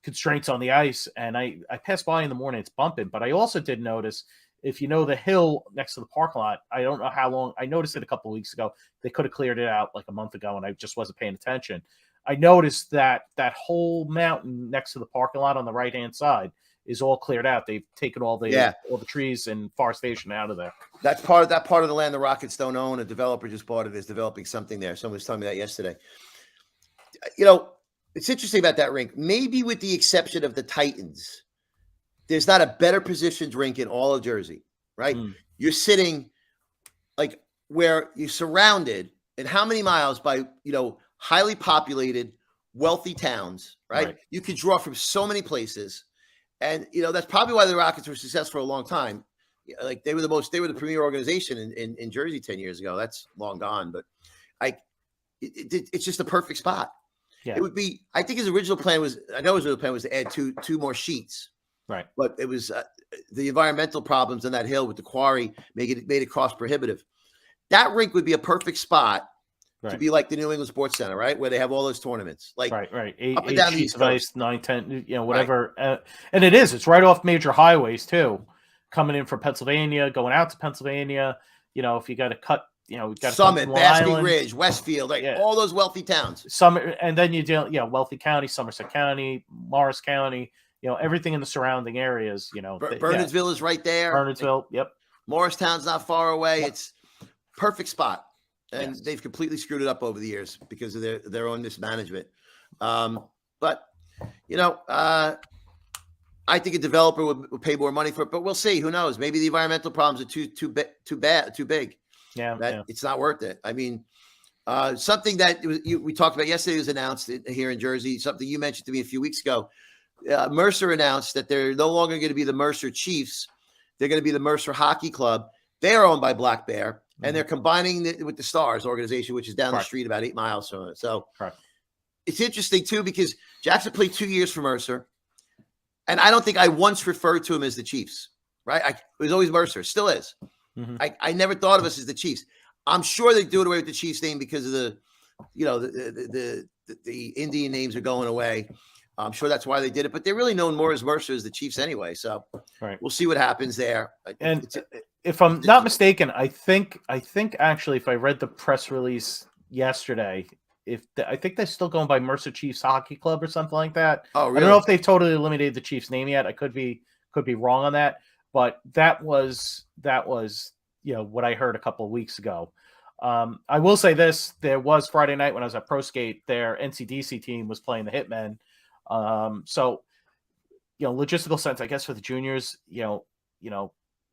constraints on the ice. And I pass by in the morning, it's bumping. But I also did notice, if you know the hill next to the parking lot, I don't know how long. I noticed it a couple of weeks ago. They could have cleared it out like a month ago, and I just wasn't paying attention. I noticed that whole mountain next to the parking lot on the right-hand side is all cleared out. They've taken all the trees and forestation out of there. That's part of the land the Rockets don't own. A developer just bought it, is developing something there. Someone was telling me that yesterday. It's interesting about that rink. Maybe with the exception of the Titans, there's not a better positioned rink in all of Jersey, right? You're sitting like where you're surrounded in how many miles by, highly populated, wealthy towns, right? Right. You could draw from so many places. And, that's probably why the Rockets were successful for a long time. Like they were the premier organization in Jersey 10 years ago. That's long gone, but it's just a perfect spot. Yeah. It would be, I think his original plan was to add two more sheets. Right. But it was the environmental problems on that hill with the quarry made it cost prohibitive. That rink would be a perfect spot to be like the New England Sports Center, right? Where they have all those tournaments. Like right. Up and Eight down the sheets East of Coast. ice, 9, 10, whatever. Right. And it's right off major highways too, coming in from Pennsylvania, going out to Pennsylvania. If you got to cut, Summit, Basking Ridge, Westfield, all those wealthy towns. And then you deal, wealthy county, Somerset County, Morris County, everything in the surrounding areas. Bernardsville is right there. Bernardsville, yep. Morristown's not far away. Yep. It's perfect spot. And yes. They've completely screwed it up over the years because of their own mismanagement. But I think a developer would pay more money for it, but we'll see. Who knows? Maybe the environmental problems are too big. Yeah, it's not worth it. I mean, something that we talked about yesterday was announced here in Jersey. Something you mentioned to me a few weeks ago. Mercer announced that they're no longer going to be the Mercer Chiefs. They're going to be the Mercer Hockey Club. They are owned by Black Bear, and they're combining it with the Stars organization, which is down the street about 8 miles from it. So it's interesting, too, because Jackson played 2 years for Mercer, and I don't think I once referred to him as the Chiefs, right? It was always Mercer, still is. Mm-hmm. I never thought of us as the Chiefs. I'm sure they do it away with the Chiefs name because of the Indian names are going away. I'm sure that's why they did it, but they're really known more as Mercer as the Chiefs anyway. So we'll see what happens there. And if I'm not mistaken, I think actually, if I read the press release yesterday, I think they're still going by Mercer Chiefs Hockey Club or something like that. Oh, really? I don't know if they've totally eliminated the Chiefs name yet. I could be wrong on that, but that was what I heard a couple of weeks ago. I will say this: there was Friday night when I was at Pro Skate, their NCDC team was playing the Hitmen. So, logistical sense, I guess for the juniors,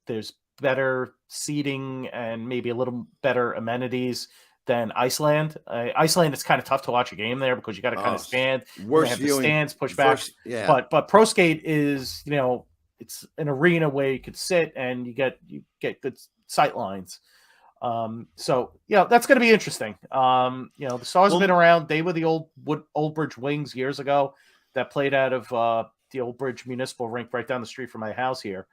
there's better seating and maybe a little better amenities than Iceland. Iceland, it's kind of tough to watch a game there because you got to kind of stand. Worse have viewing. The stands push back. Yeah. But Pro Skate is, it's an arena where you could sit and you get good sight lines. So that's going to be interesting. The Stars have been around. They were the Old Bridge Wings years ago that played out of the Old Bridge Municipal Rink right down the street from my house here.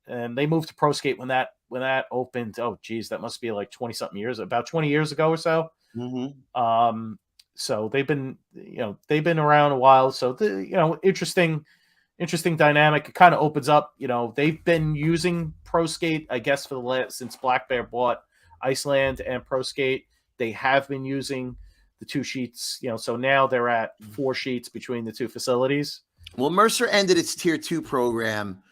And they moved to Pro Skate when that opened. Oh, geez, that must be like 20-something years, about 20 years ago or so. Mm-hmm. So they've been around a while. So interesting dynamic. It kind of opens up. They've been using Pro Skate, I guess, since Black Bear bought Iceland and Pro Skate. They have been using the 2 sheets. So now they're at 4 sheets between the 2 facilities. Well, Mercer ended its Tier 2 program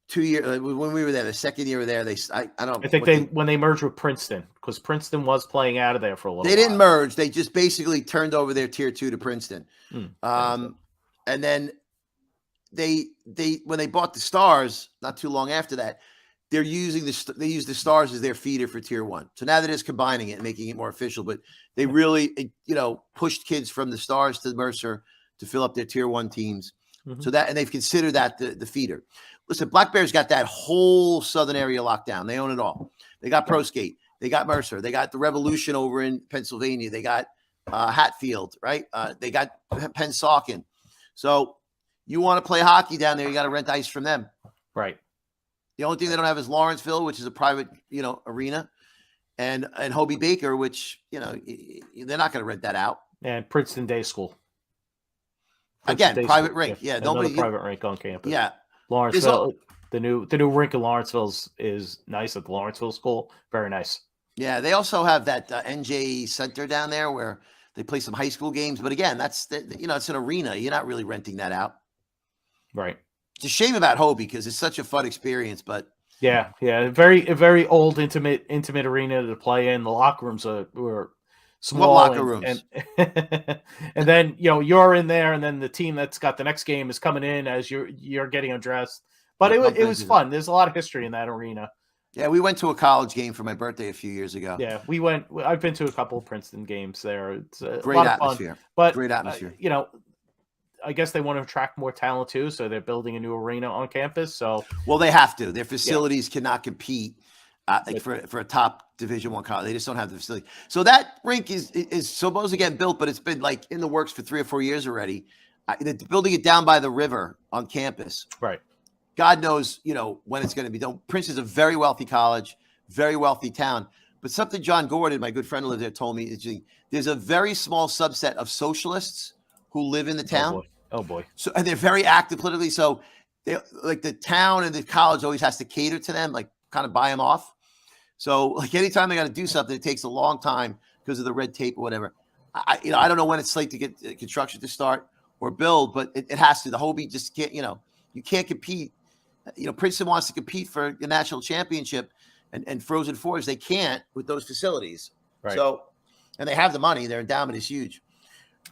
2 years when we were there. The second year we were there, I think when they merged with Princeton, because Princeton was playing out of there for a little while. They didn't merge. They just basically turned over their Tier 2 to Princeton. And then they when they bought the Stars not too long after that, they use the Stars as their feeder for Tier 1. So now they're just combining it and making it more official. But they really pushed kids from the Stars to Mercer to fill up their Tier 1 teams. Mm-hmm. So that, and they've considered that the feeder. Listen, Black Bear's got that whole southern area locked down. They own it all. They got Pro Skate. They got Mercer. They got the Revolution over in Pennsylvania. They got Hatfield, right? They got Pennsauken. So you want to play hockey down there, you got to rent ice from them. Right. The only thing they don't have is Lawrenceville, which is a private, arena, and Hobie Baker, which, they're not going to rent that out. And Princeton Day School. Again, private rink. Yeah, nobody private rink on campus. Yeah. Lawrenceville, the new rink in Lawrenceville is nice at the Lawrenceville School. Very nice. Yeah, they also have that NJ Center down there where they play some high school games. But again, it's an arena. You're not really renting that out. Right. It's a shame about Hobie because it's such a fun experience. But yeah, a very old, intimate arena to play in. The locker rooms were small. What locker rooms? And then you're in there, and then the team that's got the next game is coming in as you're getting undressed. But it was fun. There's a lot of history in that arena. Yeah, we went to a college game for my birthday a few years ago. Yeah, we went. I've been to a couple of Princeton games there. It's a Great lot of atmosphere. fun. But Great atmosphere. you know, I guess they want to attract more talent too, so they're building a new arena on campus. So Well, they have to. Their facilities cannot compete for a top Division I college. They just don't have the facility. So that rink is supposed to get built, but it's been like in the works for 3 or 4 years already. They're building it down by the river on campus. right. God knows, when it's going to be done. Prince is a very wealthy college, very wealthy town. But something John Gordon, my good friend who lives there, told me is there's a very small subset of socialists who live in the town. Oh boy. So, and they're very active politically. So they like the town and the college always has to cater to them, like kind of buy them off. So like anytime they got to do something, it takes a long time because of the red tape or whatever. I don't know when it's late to get construction to start or build, but it has to. The Hobie just can't, you can't compete. Princeton wants to compete for the national championship and Frozen Fours. They can't with those facilities. Right. So, and they have the money. Their endowment is huge.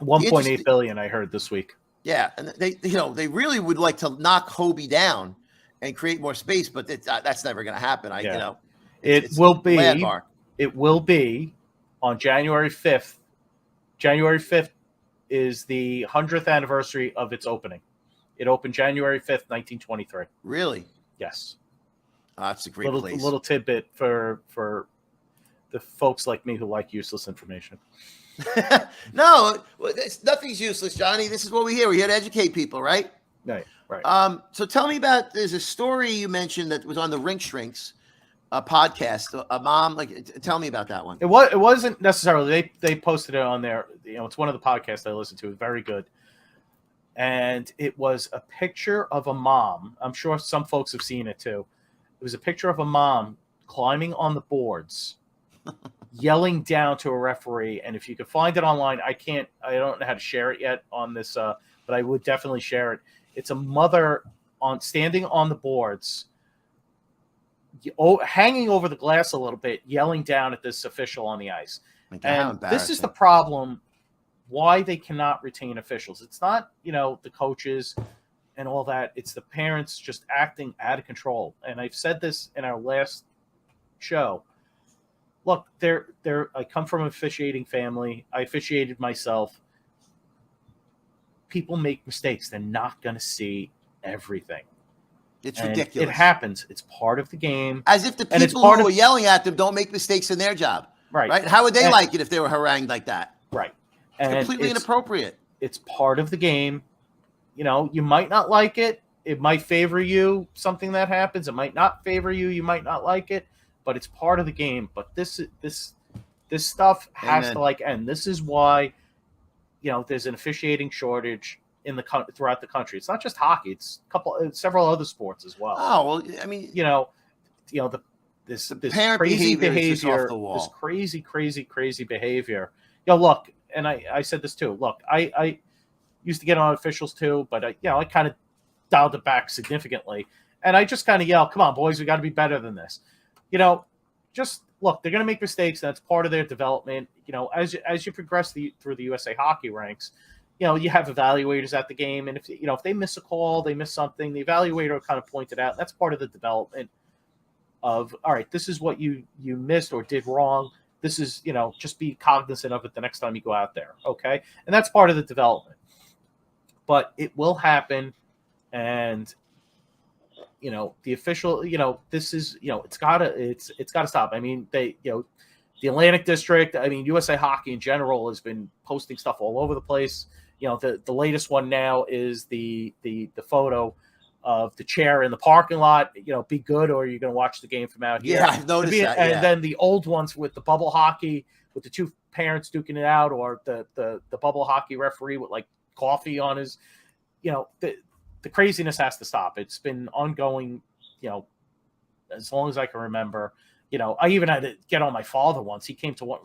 1.8 billion, I heard this week. Yeah, and they really would like to knock Hobie down and create more space, but that's never going to happen. It will be on January 5th. January 5th is the 100th anniversary of its opening. It opened January 5th, 1923. Really? Yes. That's a great place. Little tidbit for the folks like me who like useless information. No, nothing's useless, Johnny. This is what we hear. We're here to educate people, right? Right. So tell me about, there's a story you mentioned that was on the Rink Shrinks podcast. A mom, tell me about that one. It wasn't necessarily, they posted it on there. It's one of the podcasts I listened to. It's very good. And it was a picture of a mom. I'm sure some folks have seen it too. It was a picture of a mom climbing on the boards, yelling down to a referee. And if you could find it online, I don't know how to share it yet on this, but I would definitely share it. It's a mother standing on the boards, hanging over the glass a little bit, yelling down at this official on the ice. And this is the problem, why they cannot retain officials. It's not, the coaches and all that. It's the parents just acting out of control. And I've said this in our last show. Look, I come from an officiating family. I officiated myself. People make mistakes. They're not going to see everything. It's ridiculous. It happens. It's part of the game. As if the people who are yelling at them don't make mistakes in their job. Right. How would they like it if they were harangued like that? Right. It's completely inappropriate. It's part of the game. You might not like it. It might favor you, something that happens. It might not favor you. You might not like it, but it's part of the game. But this stuff has to end. This is why, there's an officiating shortage throughout the country. It's not just hockey. It's several other sports as well. Oh, well, I mean, this parent crazy behavior, off the wall. This crazy behavior. Look, and I said this too. Look, I used to get on officials too, but I kind of dialed it back significantly. And I just kind of yell, "Come on, boys, we got to be better than this." Just look, they're going to make mistakes. That's part of their development. As you progress through the USA Hockey ranks, you have evaluators at the game, and if they miss a call, they miss something, the evaluator will kind of point it out. That's part of the development of, all right, this is what you missed or did wrong. This is, just be cognizant of it the next time you go out there. Okay. And that's part of the development, but it will happen. And, the official, this is, it's gotta stop. I mean, the Atlantic District, USA Hockey in general has been posting stuff all over the place. The latest one now is the photo of the chair in the parking lot. Be good, or you're going to watch the game from out here. Yeah, I've noticed that. And then the old ones with the bubble hockey, with the two parents duking it out, or the bubble hockey referee with coffee on his. The craziness has to stop. It's been ongoing, as long as I can remember. I even had to get on my father once. He came to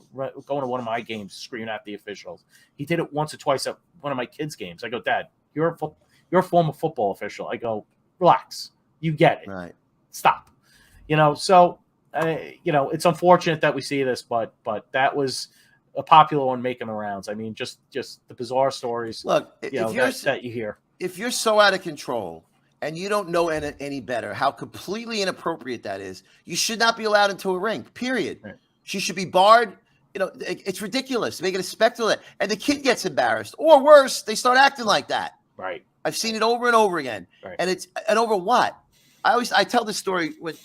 going to one of my games, screaming at the officials. He did it once or twice at one of my kids' games. I go, "Dad, you're a former football official." I go, "Relax. You get it. Right. Stop." So, it's unfortunate that we see this, but that was a popular one making the rounds. I mean, just the bizarre stories. Look, that you hear. If you're so out of control and you don't know any better how completely inappropriate that is, you should not be allowed into a rink, period. Right. She should be barred. It's ridiculous. Make it a spectacle. And the kid gets embarrassed. Or worse, they start acting like that. Right. I've seen it over and over again. Right. And over what? I tell this story with,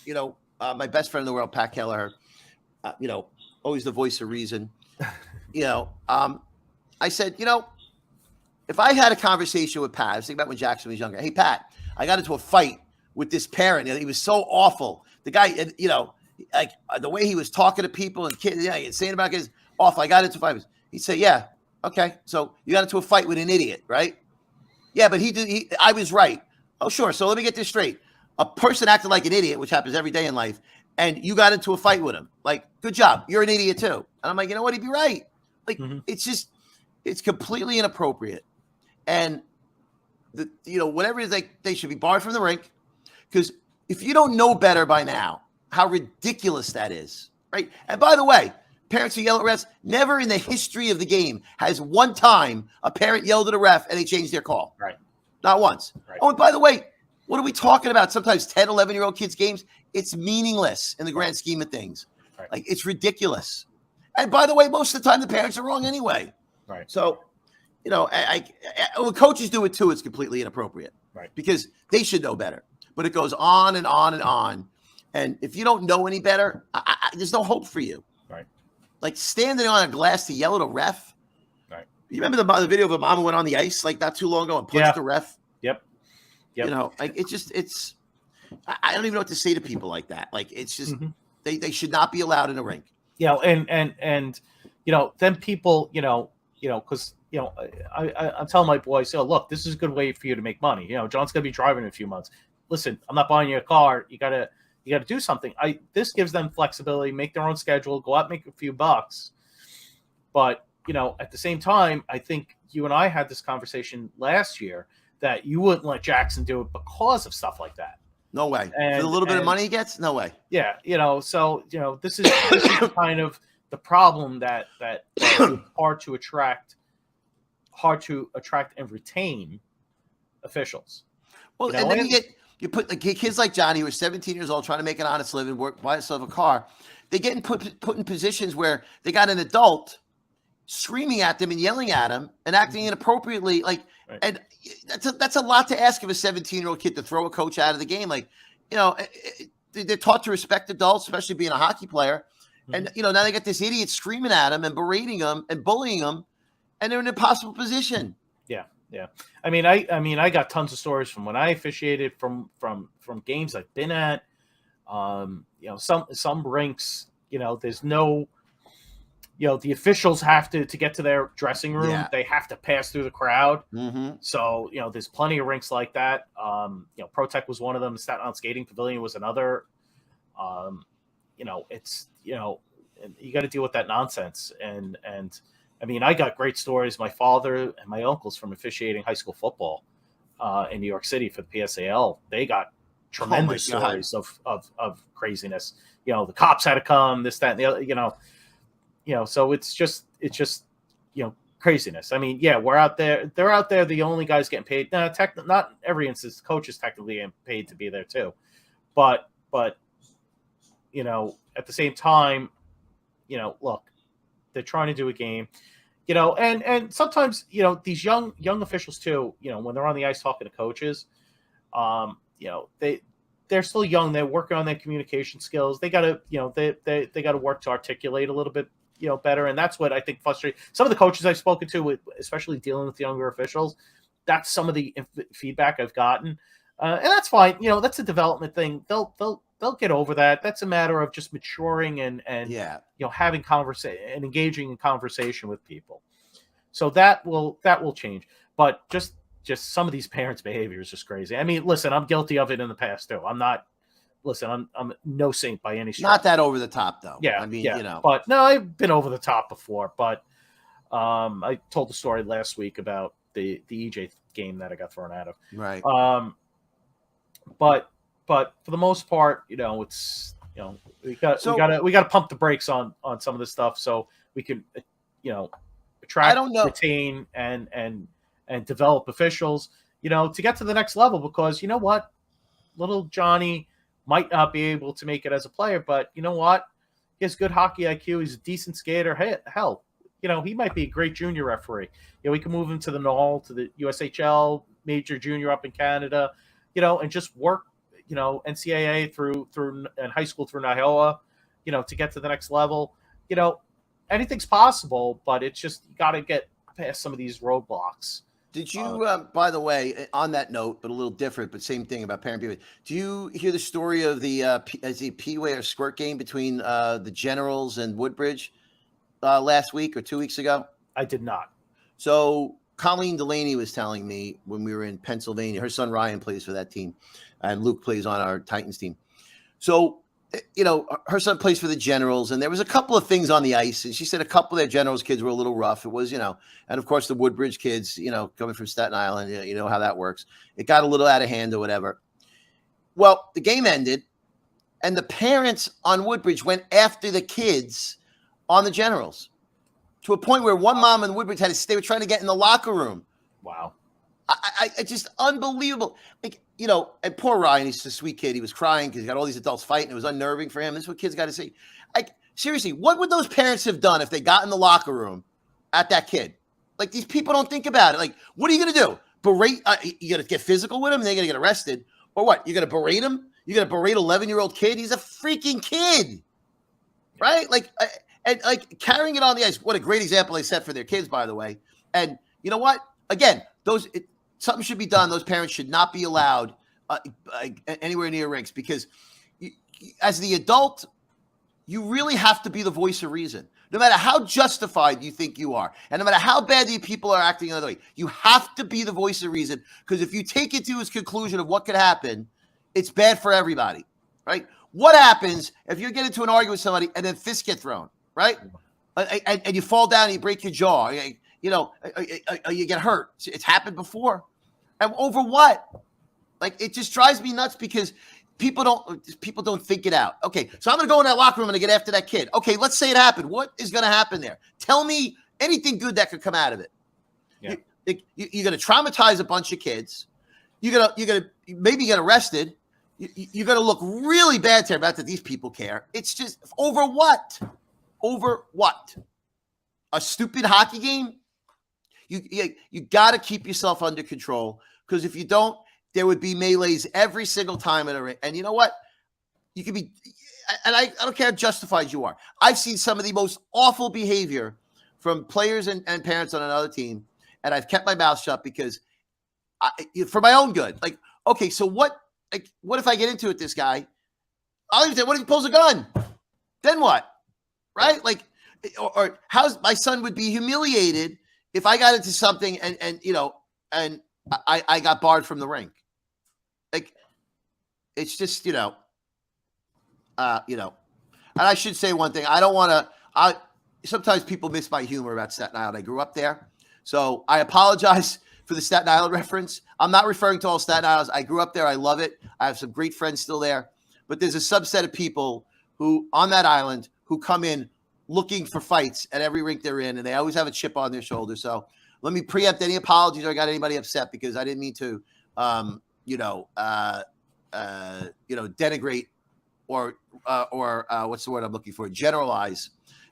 my best friend in the world, Pat Kelleher, always the voice of reason. I said, if I had a conversation with Pat, I was thinking about when Jackson was younger. Hey, Pat, I got into a fight with this parent. He was so awful. The guy, like the way he was talking to people and kids, saying about kids, awful. I got into a fight. He'd say, yeah, okay. So you got into a fight with an idiot, right? Yeah, but I was right. Oh, sure. So let me get this straight. A person acted like an idiot, which happens every day in life, and you got into a fight with him. Like, good job. You're an idiot too. And I'm like, you know what? He'd be right. Like, it's completely inappropriate. And whatever it is, they should be barred from the rink. Because if you don't know better by now, how ridiculous that is, right? And by the way, parents who yell at refs, never in the history of the game has one time a parent yelled at a ref and they changed their call. Right. Not once. Right. Oh, and by the way, what are we talking about? Sometimes 10, 11-year-old kids' games, it's meaningless in the grand scheme of things. Right. Like, it's ridiculous. And by the way, most of the time the parents are wrong anyway. Right. So, when coaches do it too, it's completely inappropriate. Right. Because they should know better. But it goes on and on and on. And if you don't know any better, there's no hope for you. Right. Like standing on a glass to yell at a ref. Right. You remember the video of a mom who went on the ice like not too long ago and punched the ref? Yep. I don't even know what to say to people like that. Like, it's just, they should not be allowed in a rink. And then people, because, I'm telling my boys, look, this is a good way for you to make money. John's going to be driving in a few months. Listen, I'm not buying you a car. You got to do something. This gives them flexibility, make their own schedule, go out, make a few bucks. But, at the same time, I think you and I had this conversation last year that you wouldn't let Jackson do it because of stuff like that. No way. For the little bit of money he gets? No way. Yeah. So, this is kind of the problem that it's hard to attract and retain officials. Well, and then you put like kids like Johnny, who are 17 years old, trying to make an honest living, work, buy themselves a car. They get put in positions where they got an adult screaming at them and yelling at them and acting inappropriately. Like, right. And that's a lot to ask of a 17-year-old kid to throw a coach out of the game. Like, they're taught to respect adults, especially being a hockey player. And, now they got this idiot screaming at them and berating them and bullying them, and they're in an impossible position. Yeah. Yeah. I mean, I got tons of stories from when I officiated from games I've been at. Some rinks, there's no, the officials have to get to their dressing room. Yeah. They have to pass through the crowd. Mm-hmm. So, there's plenty of rinks like that. ProTech was one of them. Staten Island Skating Pavilion was another. It's, you got to deal with that nonsense. And I mean, I got great stories. My father and my uncles from officiating high school football in New York City for the PSAL. They got tremendous stories of craziness. The cops had to come, this, that, and the other, so it's just craziness. I mean, yeah, we're out there. They're out there. The only guys getting paid. Not every instance. Coaches technically getting paid to be there too. But at the same time, look, they're trying to do a game, and sometimes, these young officials too, when they're on the ice talking to coaches, they're still young. They're working on their communication skills. They got to, they got to work to articulate a little bit, better. And that's what I think frustrates some of the coaches I've spoken to, especially dealing with younger officials. That's some of the feedback I've gotten. And that's fine. That's a development thing. They'll get over that. That's a matter of just maturing and having conversation and engaging in conversation with people. So that will change. But just some of these parents' behavior is just crazy. I mean, listen, I'm guilty of it in the past too. I'm no saint by any stretch. Not that over the top though. Yeah. I mean, but no, I've been over the top before. But I told the story last week about the EJ game that I got thrown out of. Right. But for the most part, it's we got to pump the brakes on some of this stuff so we can attract, retain, and develop officials. to get to the next level, because you know what? Little Johnny might not be able to make it as a player, but you know what? He has good hockey IQ. He's a decent skater. Hell, he might be a great junior referee. We can move him to the NOL, to the USHL, major junior up in Canada, and just work, NCAA through and high school through NIHOA, to get to the next level. Anything's possible, but it's just you got to get past some of these roadblocks. Did you, by the way, on that note, but a little different, but same thing about parent Peewee, do you hear the story of the Peewee or Squirt game between the Generals and Woodbridge last week or 2 weeks ago? I did not. So Colleen Delaney was telling me when we were in Pennsylvania, her son Ryan plays for that team, and Luke plays on our Titans team. So, her son plays for the Generals, and there was a couple of things on the ice, and she said a couple of their Generals kids were a little rough. It was, and of course the Woodbridge kids, coming from Staten Island, you know how that works. It got a little out of hand or whatever. Well, the game ended, and the parents on Woodbridge went after the kids on the Generals to a point where one mom in Woodbridge they were trying to get in the locker room. Wow. I just unbelievable. And poor Ryan, he's a sweet kid. He was crying because he got all these adults fighting. It was unnerving for him. This is what kids got to say. Seriously, what would those parents have done if they got in the locker room at that kid? These people don't think about it. What are you going to do? Berate? You going to get physical with him? They're going to get arrested. Or what? You're going to berate him? You're going to berate an 11-year-old kid? He's a freaking kid. Right? And carrying it on the ice. What a great example they set for their kids, by the way. And you know what? Again, something should be done. Those parents should not be allowed anywhere near rinks, because as the adult, you really have to be the voice of reason. No matter how justified you think you are, and no matter how bad the people are acting another way, you have to be the voice of reason, because if you take it to its conclusion of what could happen, it's bad for everybody, right? What happens if you get into an argument with somebody and then fists get thrown, right? And you fall down and you break your jaw, you get hurt. It's happened before. And over what? It just drives me nuts, because people don't think it out. Okay, so I'm going to go in that locker room and get after that kid. Okay, let's say it happened. What is going to happen there? Tell me anything good that could come out of it. Yeah. You're going to traumatize a bunch of kids. You're going to maybe get arrested. You're going to look really bad to about that these people care. It's just over what? Over what? A stupid hockey game? You got to keep yourself under control, because if you don't, there would be melees every single time in a ring. And you know what? You could be, and I don't care how justified you are. I've seen some of the most awful behavior from players and parents on another team, and I've kept my mouth shut because for my own good. Okay, so what if I get into it with this guy? I'll even say, what if he pulls a gun? Then what? Right? Or how my son would be humiliated if I got into something and I got barred from the rink. It's just, and I should say one thing. I don't want to, sometimes people miss my humor about Staten Island. I grew up there. So I apologize for the Staten Island reference. I'm not referring to all Staten Islanders. I grew up there. I love it. I have some great friends still there. But there's a subset of people who on that island who come in looking for fights at every rink they're in, and they always have a chip on their shoulder. So let me preempt any apologies or I got anybody upset, because I didn't mean to, denigrate or what's the word I'm looking for? Generalize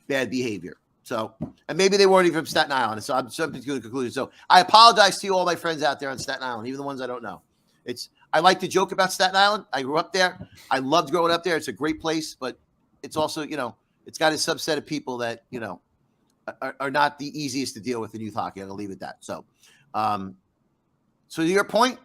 bad behavior. So, and maybe they weren't even from Staten Island. So I'm jumping to the conclusion. So I apologize to all my friends out there on Staten Island, even the ones I don't know. I like to joke about Staten Island. I grew up there. I loved growing up there. It's a great place, but it's also, it's got a subset of people that, are not the easiest to deal with in youth hockey. I'm going to leave it at that. So, so to your point,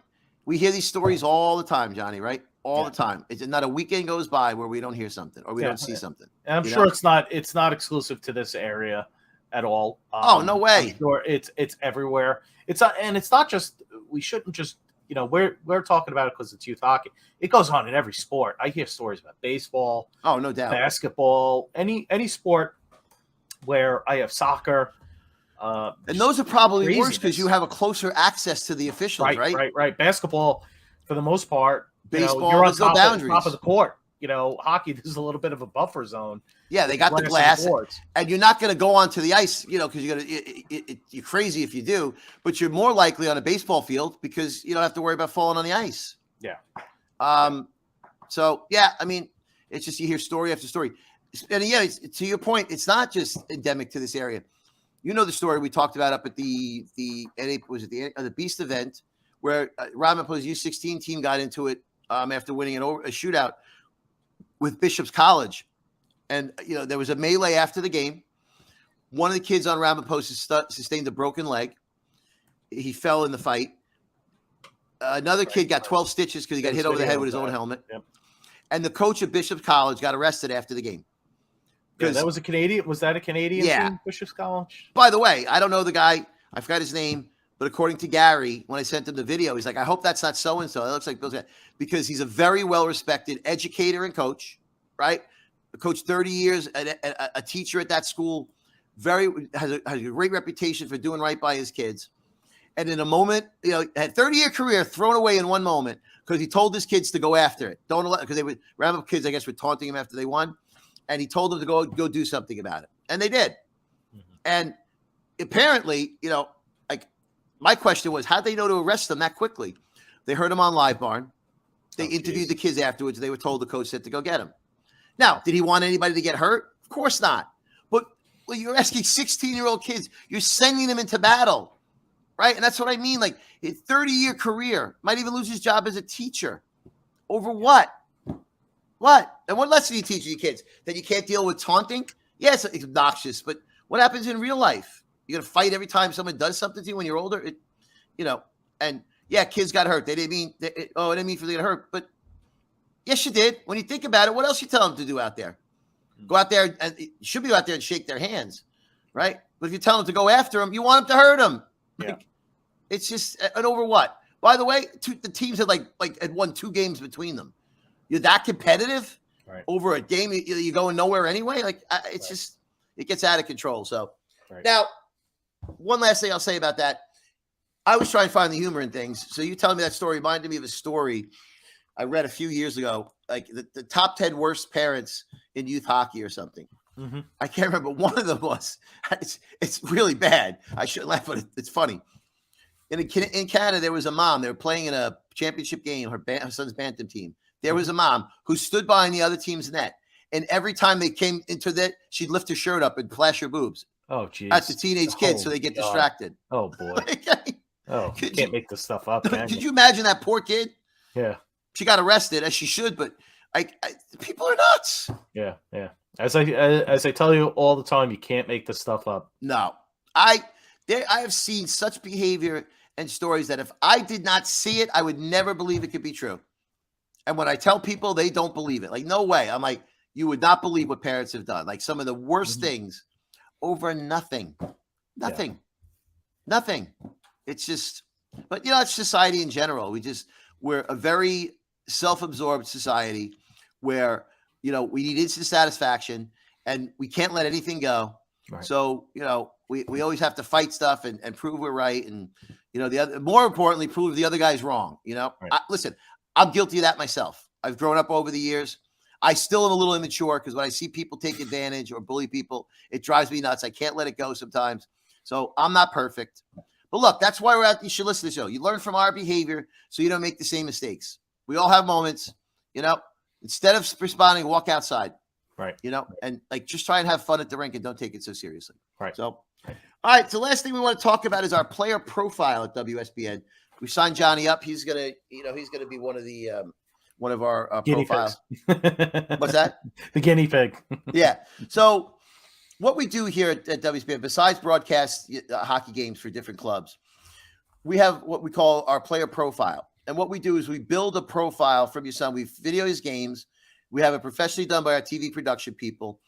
we hear these stories all the time, Johnny, right? All the time. It's not a weekend goes by where we don't hear something or we don't see something. And I'm sure it's not exclusive to this area at all. No way. I'm sure it's everywhere. It's not just, we shouldn't just, we're talking about it because it's youth hockey. It goes on in every sport. I hear stories about baseball. Oh, no doubt. Basketball, any sport where I have soccer. And those are probably worse because you have a closer access to the officials, right? Right. Basketball, for the most part, baseball, you're on top of the court. hockey, there's a little bit of a buffer zone. Yeah, they got the glass, boards. and you're not going to go onto the ice, because you're crazy if you do, but you're more likely on a baseball field because you don't have to worry about falling on the ice. Yeah. So, yeah, I mean, it's just you hear story after story. And, yeah, to your point, it's not just endemic to this area. You know the story we talked about up at the Beast event where Ramapo's U16 team got into it after winning a shootout with Bishop's College. And, there was a melee after the game. One of the kids on Ramapo sustained a broken leg. He fell in the fight. Another kid got 12 stitches because he got hit over the head with his own helmet. Yep. And the coach of Bishop's College got arrested after the game. Yeah, that was a Canadian. Was that a Canadian team, Bishop's College? By the way, I don't know the guy. I forgot his name. But according to Gary, when I sent him the video, he's like, I hope that's not so-and-so. It looks like Bill's guy. Because he's a very well-respected educator and coach, right? Coached 30 years, a teacher at that school. Has a great reputation for doing right by his kids. And in a moment, had a 30-year career thrown away in one moment because he told his kids to go after it. Don't allow, because Rambo kids, I guess, were taunting him after they won. And he told them to go do something about it. And they did. Mm-hmm. And apparently, my question was, how'd they know to arrest them that quickly? They heard him on Live Barn. They interviewed the kids afterwards. They were told the coach said to go get him. Now, did he want anybody to get hurt? Of course not. But you're asking 16-year-old kids. You're sending them into battle, right? And that's what I mean. Like, a 30-year career, might even lose his job as a teacher. Over what? What? And what lesson do you teach your kids? That you can't deal with taunting? Yes, it's obnoxious, but what happens in real life? You're going to fight every time someone does something to you when you're older? And yeah, kids got hurt. They didn't mean, it didn't mean for them to get hurt, but yes, you did. When you think about it, what else you tell them to do out there? Go out there, and you should be out there and shake their hands, right? But if you tell them to go after them, you want them to hurt them. Yeah. It's just, and over what? By the way, the teams had had won 2 games between them. You're that competitive over a game. You're going nowhere anyway. It's just, it gets out of control. So now, one last thing I'll say about that. I was trying to find the humor in things. So you telling me that story reminded me of a story I read a few years ago, like the top 10 worst parents in youth hockey or something. Mm-hmm. I can't remember. One of them was, it's really bad. I shouldn't laugh, but it's funny. In Canada, there was a mom. They were playing in a championship game, her son's Bantam team. There was a mom who stood behind the other team's net. And every time they came into that, she'd lift her shirt up and flash her boobs. Oh, geez. That's the teenage kids, so they get distracted. Oh, boy. Can't make this stuff up, man. Could you imagine that poor kid? Yeah. She got arrested, as she should, but people are nuts. Yeah. As I tell you all the time, you can't make this stuff up. No. I have seen such behavior and stories that if I did not see it, I would never believe it could be true. And when I tell people, they don't believe it. Like, no way. I'm like, you would not believe what parents have done. Like, some of the worst things over nothing. Nothing. It's just, but it's society in general. We're a very self-absorbed society where, we need instant satisfaction and we can't let anything go. Right. So, we always have to fight stuff and prove we're right. And, more importantly, prove the other guy's wrong. Right. Listen, I'm guilty of that myself. I've grown up over the years. I still am a little immature because when I see people take advantage or bully people, it drives me nuts. I can't let it go sometimes. So I'm not perfect. But look, that's why you should listen to the show. You learn from our behavior so you don't make the same mistakes. We all have moments, instead of responding, walk outside. Right. And just try and have fun at the rink and don't take it so seriously. Right. So, all right. So last thing we want to talk about is our player profile at WSBN. We signed Johnny up. He's going to be one of the, one of our profiles. What's that? The guinea pig. Yeah. So what we do here at WSBN, besides broadcast hockey games for different clubs, we have what we call our player profile. And what we do is we build a profile from your son. We video his games. We have it professionally done by our TV production people.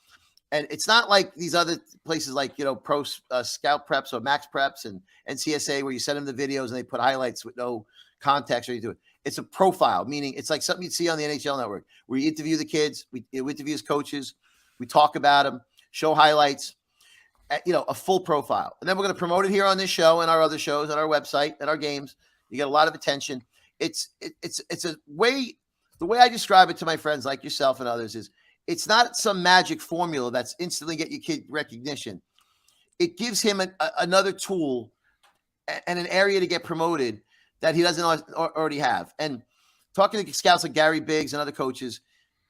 And it's not like these other places like, Pro Scout Preps or Max Preps and NCSA where you send them the videos and they put highlights with no context or you do it. It's a profile, meaning it's like something you'd see on the NHL Network where you interview the kids, we interview his coaches, we talk about them, show highlights, a full profile. And then we're going to promote it here on this show and our other shows and our website and our games. You get a lot of attention. It's a way the way I describe it to my friends like yourself and others is it's not some magic formula that's instantly get your kid recognition. It gives him another tool and an area to get promoted that he doesn't already have. And talking to scouts like Gary Biggs and other coaches,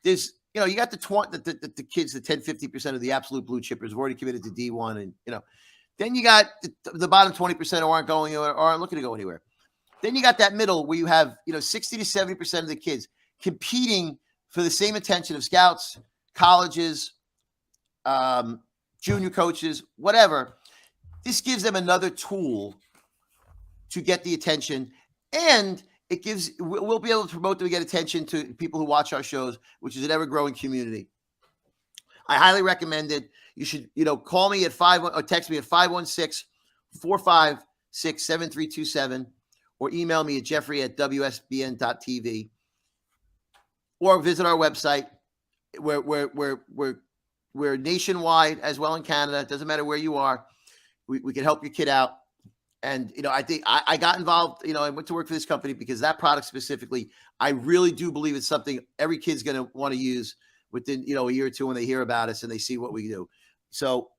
there's, you got the kids, the 10, 50% of the absolute blue chippers have already committed to D1. And, then you got the bottom 20% who aren't going or aren't looking to go anywhere. Then you got that middle where you have, 60 to 70% of the kids competing for the same attention of scouts, colleges, junior coaches, whatever. This gives them another tool to get the attention, and we'll be able to promote them to get attention to people who watch our shows, which is an ever-growing community. I highly recommend it. You should, call me at or text me at 516-456-7327, or email me at jeffrey@wsbn.tv, or visit our website. We're nationwide as well in Canada. It doesn't matter where you are. We can help your kid out. And, I think I got involved, I went to work for this company because that product specifically, I really do believe it's something every kid's going to want to use within, a year or two when they hear about us and they see what we do. So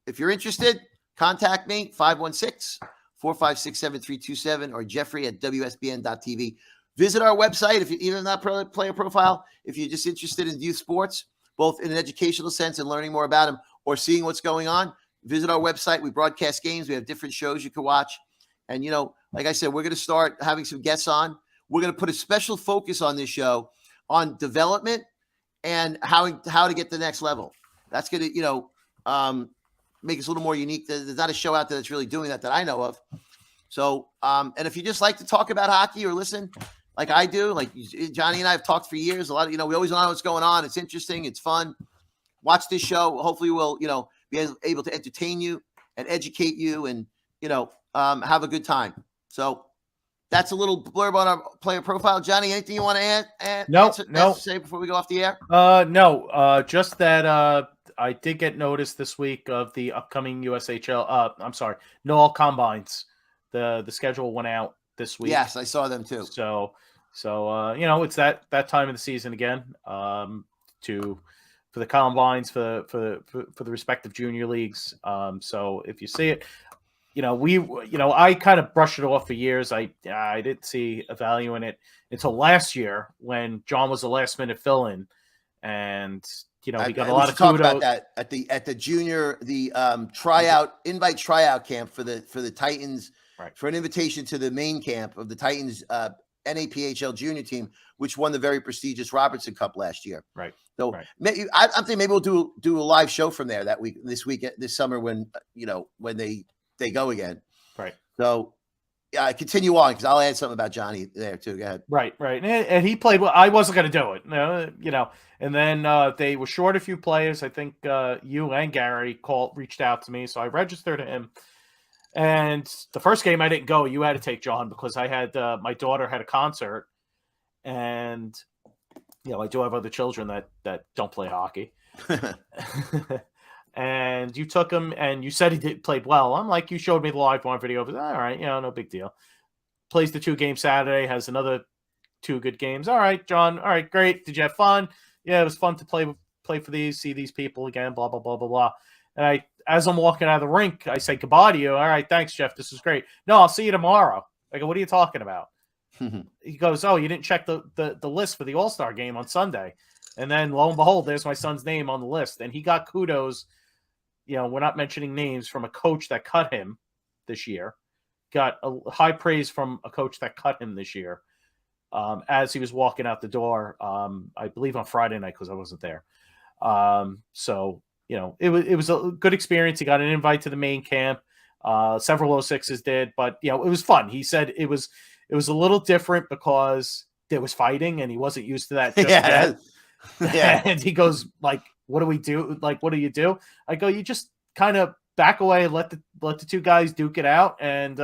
if you're interested, contact me, 516-456-7327, or jeffrey@wsbn.tv. Visit our website if you're even not player profile. If you're just interested in youth sports, both in an educational sense and learning more about them or seeing what's going on, visit our website. We broadcast games. We have different shows you can watch. And, like I said, we're going to start having some guests on. We're going to put a special focus on this show on development and how to get to the next level. That's going to, make us a little more unique. There's not a show out there that's really doing that I know of. So, and if you just like to talk about hockey or listen like I do, like Johnny and I have talked for years, a lot of, we always know what's going on. It's interesting. It's fun. Watch this show. Hopefully we'll, be able to entertain you and educate you and, have a good time. So that's a little blurb on our player profile. Johnny, anything you want to add? No. Say before we go off the air? No. Just that I did get notice this week of the upcoming USHL. NOL combines. The schedule went out this week. Yes, I saw them too. So it's that time of the season again. For the combines for the respective junior leagues. So if you see it, I kind of brushed it off for years. I didn't see a value in it until last year when John was the last minute fill in, and we got a lot of kudos about that at the junior invite tryout camp for the Titans, right, for an invitation to the main camp of the Titans NAPHL junior team, which won the very prestigious Robertson Cup last year. Right. So right. I'm thinking maybe we'll do a live show from there this summer when they go again. Right. So continue on, because I'll add something about Johnny there too. Go ahead. Right. And he played well. I wasn't going to do it. And then they were short a few players. I think you and Gary reached out to me, so I registered him. And the first game I didn't go. You had to take John because I had my daughter had a concert, and I do have other children that don't play hockey. And you took him, and you said he played well. I'm like, you showed me the live one video. All right, no big deal. Plays the 2-game Saturday, has another 2 good games. All right, John. All right, great. Did you have fun? Yeah, it was fun to play for these, see these people again. Blah blah blah blah blah. And as I'm walking out of the rink, I say goodbye to you. All right, thanks, Jeff. This is great. No, I'll see you tomorrow. I go, what are you talking about? He goes, oh, you didn't check the list for the All-Star game on Sunday. And then lo and behold, there's my son's name on the list. And he got kudos. We're not mentioning names, from a coach that cut him this year. Got a high praise from a coach that cut him this year as he was walking out the door, I believe on Friday night, because I wasn't there. So it was a good experience. He got an invite to the main camp. Several 06s did, but it was fun. He said it was a little different because there was fighting and he wasn't used to that just yet. Yeah. And he goes, like, what do we do? Like, what do you do? I go, you just kind of back away and let the 2 guys duke it out, and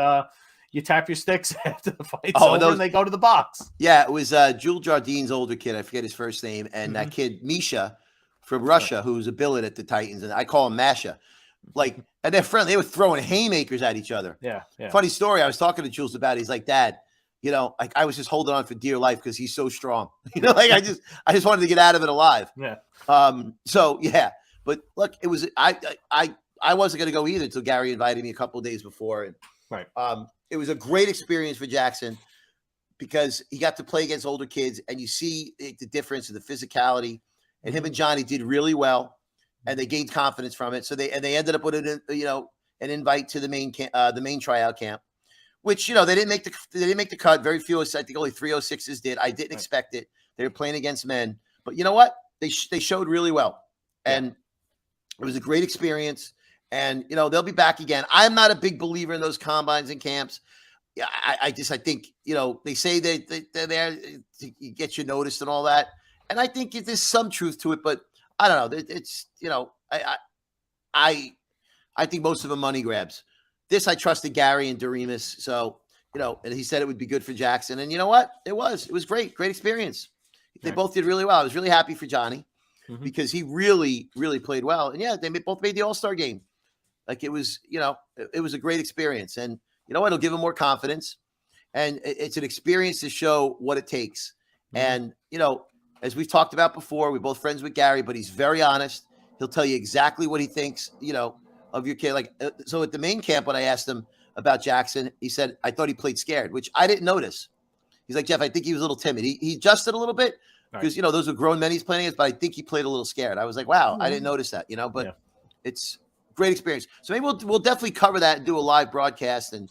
you tap your sticks after the fight's over, and they go to the box. Yeah, it was Jules Jardine's older kid. I forget his first name. And that kid, Misha, from Russia, who's a billet at the Titans, and I call him Masha. And they're friendly. They were throwing haymakers at each other. Yeah. Funny story. I was talking to Jules about it. He's like, Dad, like I was just holding on for dear life because he's so strong. Like I just wanted to get out of it alive. Yeah. So yeah, but look, it was I wasn't going to go either until Gary invited me a couple of days before, and Right. It was a great experience for Jackson because he got to play against older kids, and you see the difference in the physicality. And him and Johnny did really well, and they gained confidence from it. So they ended up with an invite to the main tryout camp, which they didn't make the cut. Very few, I think only 306s did. I didn't expect it. They were playing against men, but you know what? They showed really well, and it was a great experience. And they'll be back again. I'm not a big believer in those combines and camps. Yeah, I think they say they're there to get you noticed and all that, and I think there's some truth to it, but I don't know. It's I think most of them money grabs. This I trusted Gary and Doremus, so and he said it would be good for Jackson, and you know what? It was great experience. They both did really well. I was really happy for Johnny because he really, really played well, and yeah, they both made the All-Star game. Like it was a great experience, and it'll give him more confidence, and it's an experience to show what it takes. And as we've talked about before, we're both friends with Gary, but he's very honest. He'll tell you exactly what he thinks, of your kid. Like, so at the main camp, when I asked him about Jackson, he said, I thought he played scared, which I didn't notice. He's like, Jeff, I think he was a little timid. He adjusted a little bit because, those are grown men he's playing against, but I think he played a little scared. I was like, wow, I didn't notice that, but it's great experience. So maybe we'll definitely cover that and do a live broadcast. And,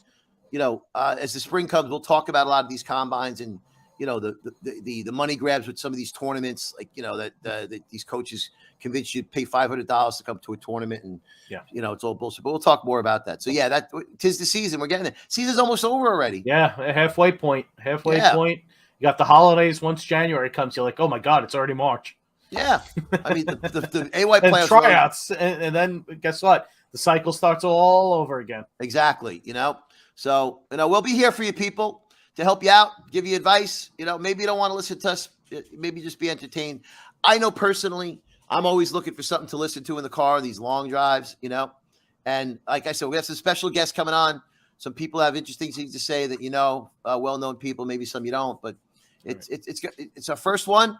as the spring comes, we'll talk about a lot of these combines and, the money grabs with some of these tournaments, like, that these coaches convince you to pay $500 to come to a tournament. And, it's all bullshit, but we'll talk more about that. So yeah, tis the season. We're getting it. Season's almost over already. Yeah. A halfway point. You got the holidays. Once January comes, you're like, oh my God, it's already March. Yeah. I mean, the AY players tryouts. And then guess what? The cycle starts all over again. Exactly. So, we'll be here for you people to help you out, give you advice. Maybe you don't want to listen to us. Maybe just be entertained. I know personally, I'm always looking for something to listen to in the car, these long drives, And like I said, we have some special guests coming on. Some people have interesting things to say that, well-known people, maybe some you don't, but it's our first one.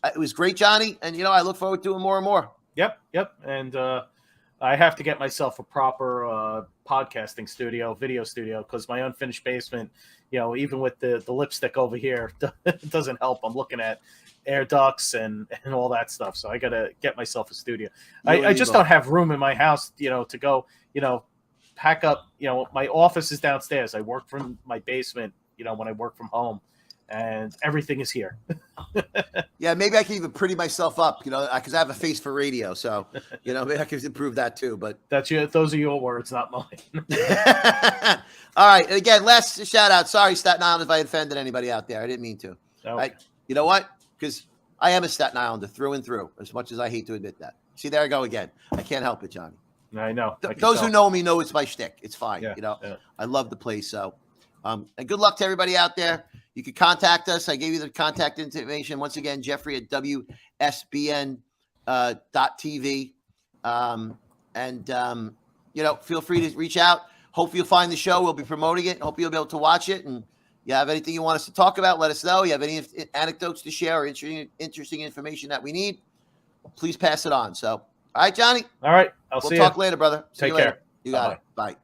It was great, Johnny. And, I look forward to doing more and more. Yep. And I have to get myself a proper podcasting studio, video studio, because my unfinished basement, even with the lipstick over here, it doesn't help. I'm looking at air ducts and all that stuff. So I got to get myself a studio. I just don't have room in my house, to go, pack up. My office is downstairs. I work from my basement, when I work from home. And everything is here. Yeah, maybe I can even pretty myself up, because I have a face for radio. So, maybe I can improve that too. But those are your words, not mine. All right. And again, last shout out. Sorry, Staten Island, if I offended anybody out there. I didn't mean to. Okay. You know what? Because I am a Staten Islander through and through, as much as I hate to admit that. See, there I go again. I can't help it, Johnny. I know. Those who know me know it's my shtick. It's fine. Yeah, I love the place. So, and good luck to everybody out there. You can contact us. I gave you the contact information. Once again, Jeffrey at WSBN.TV. Feel free to reach out. Hope you'll find the show. We'll be promoting it. Hope you'll be able to watch it. And you have anything you want us to talk about, let us know. You have any anecdotes to share or interesting information that we need, please pass it on. So, all right, Johnny. All right. We'll talk later, brother. See Take you later. care. You got it. Bye.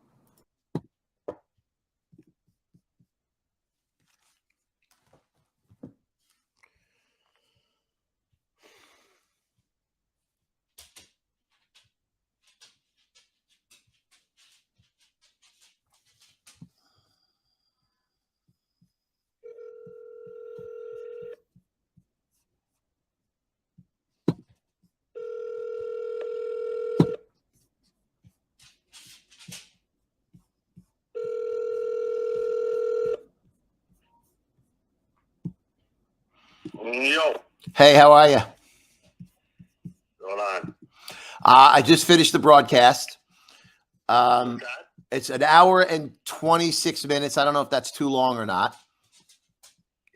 Yo. Hey, how are you? Hold on. I just finished the broadcast. Okay. It's an hour and 26 minutes. I don't know if that's too long or not.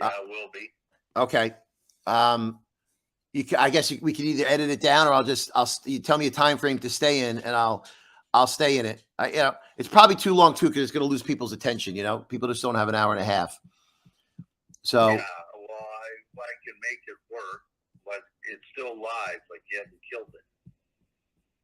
Yeah, it will be. Okay. I guess we could either edit it down, or you tell me a time frame to stay in, and I'll stay in it. It's probably too long too, because it's going to lose people's attention. People just don't have an hour and a half. So Yeah, well, I can make it work, but it's still live, like you haven't killed it.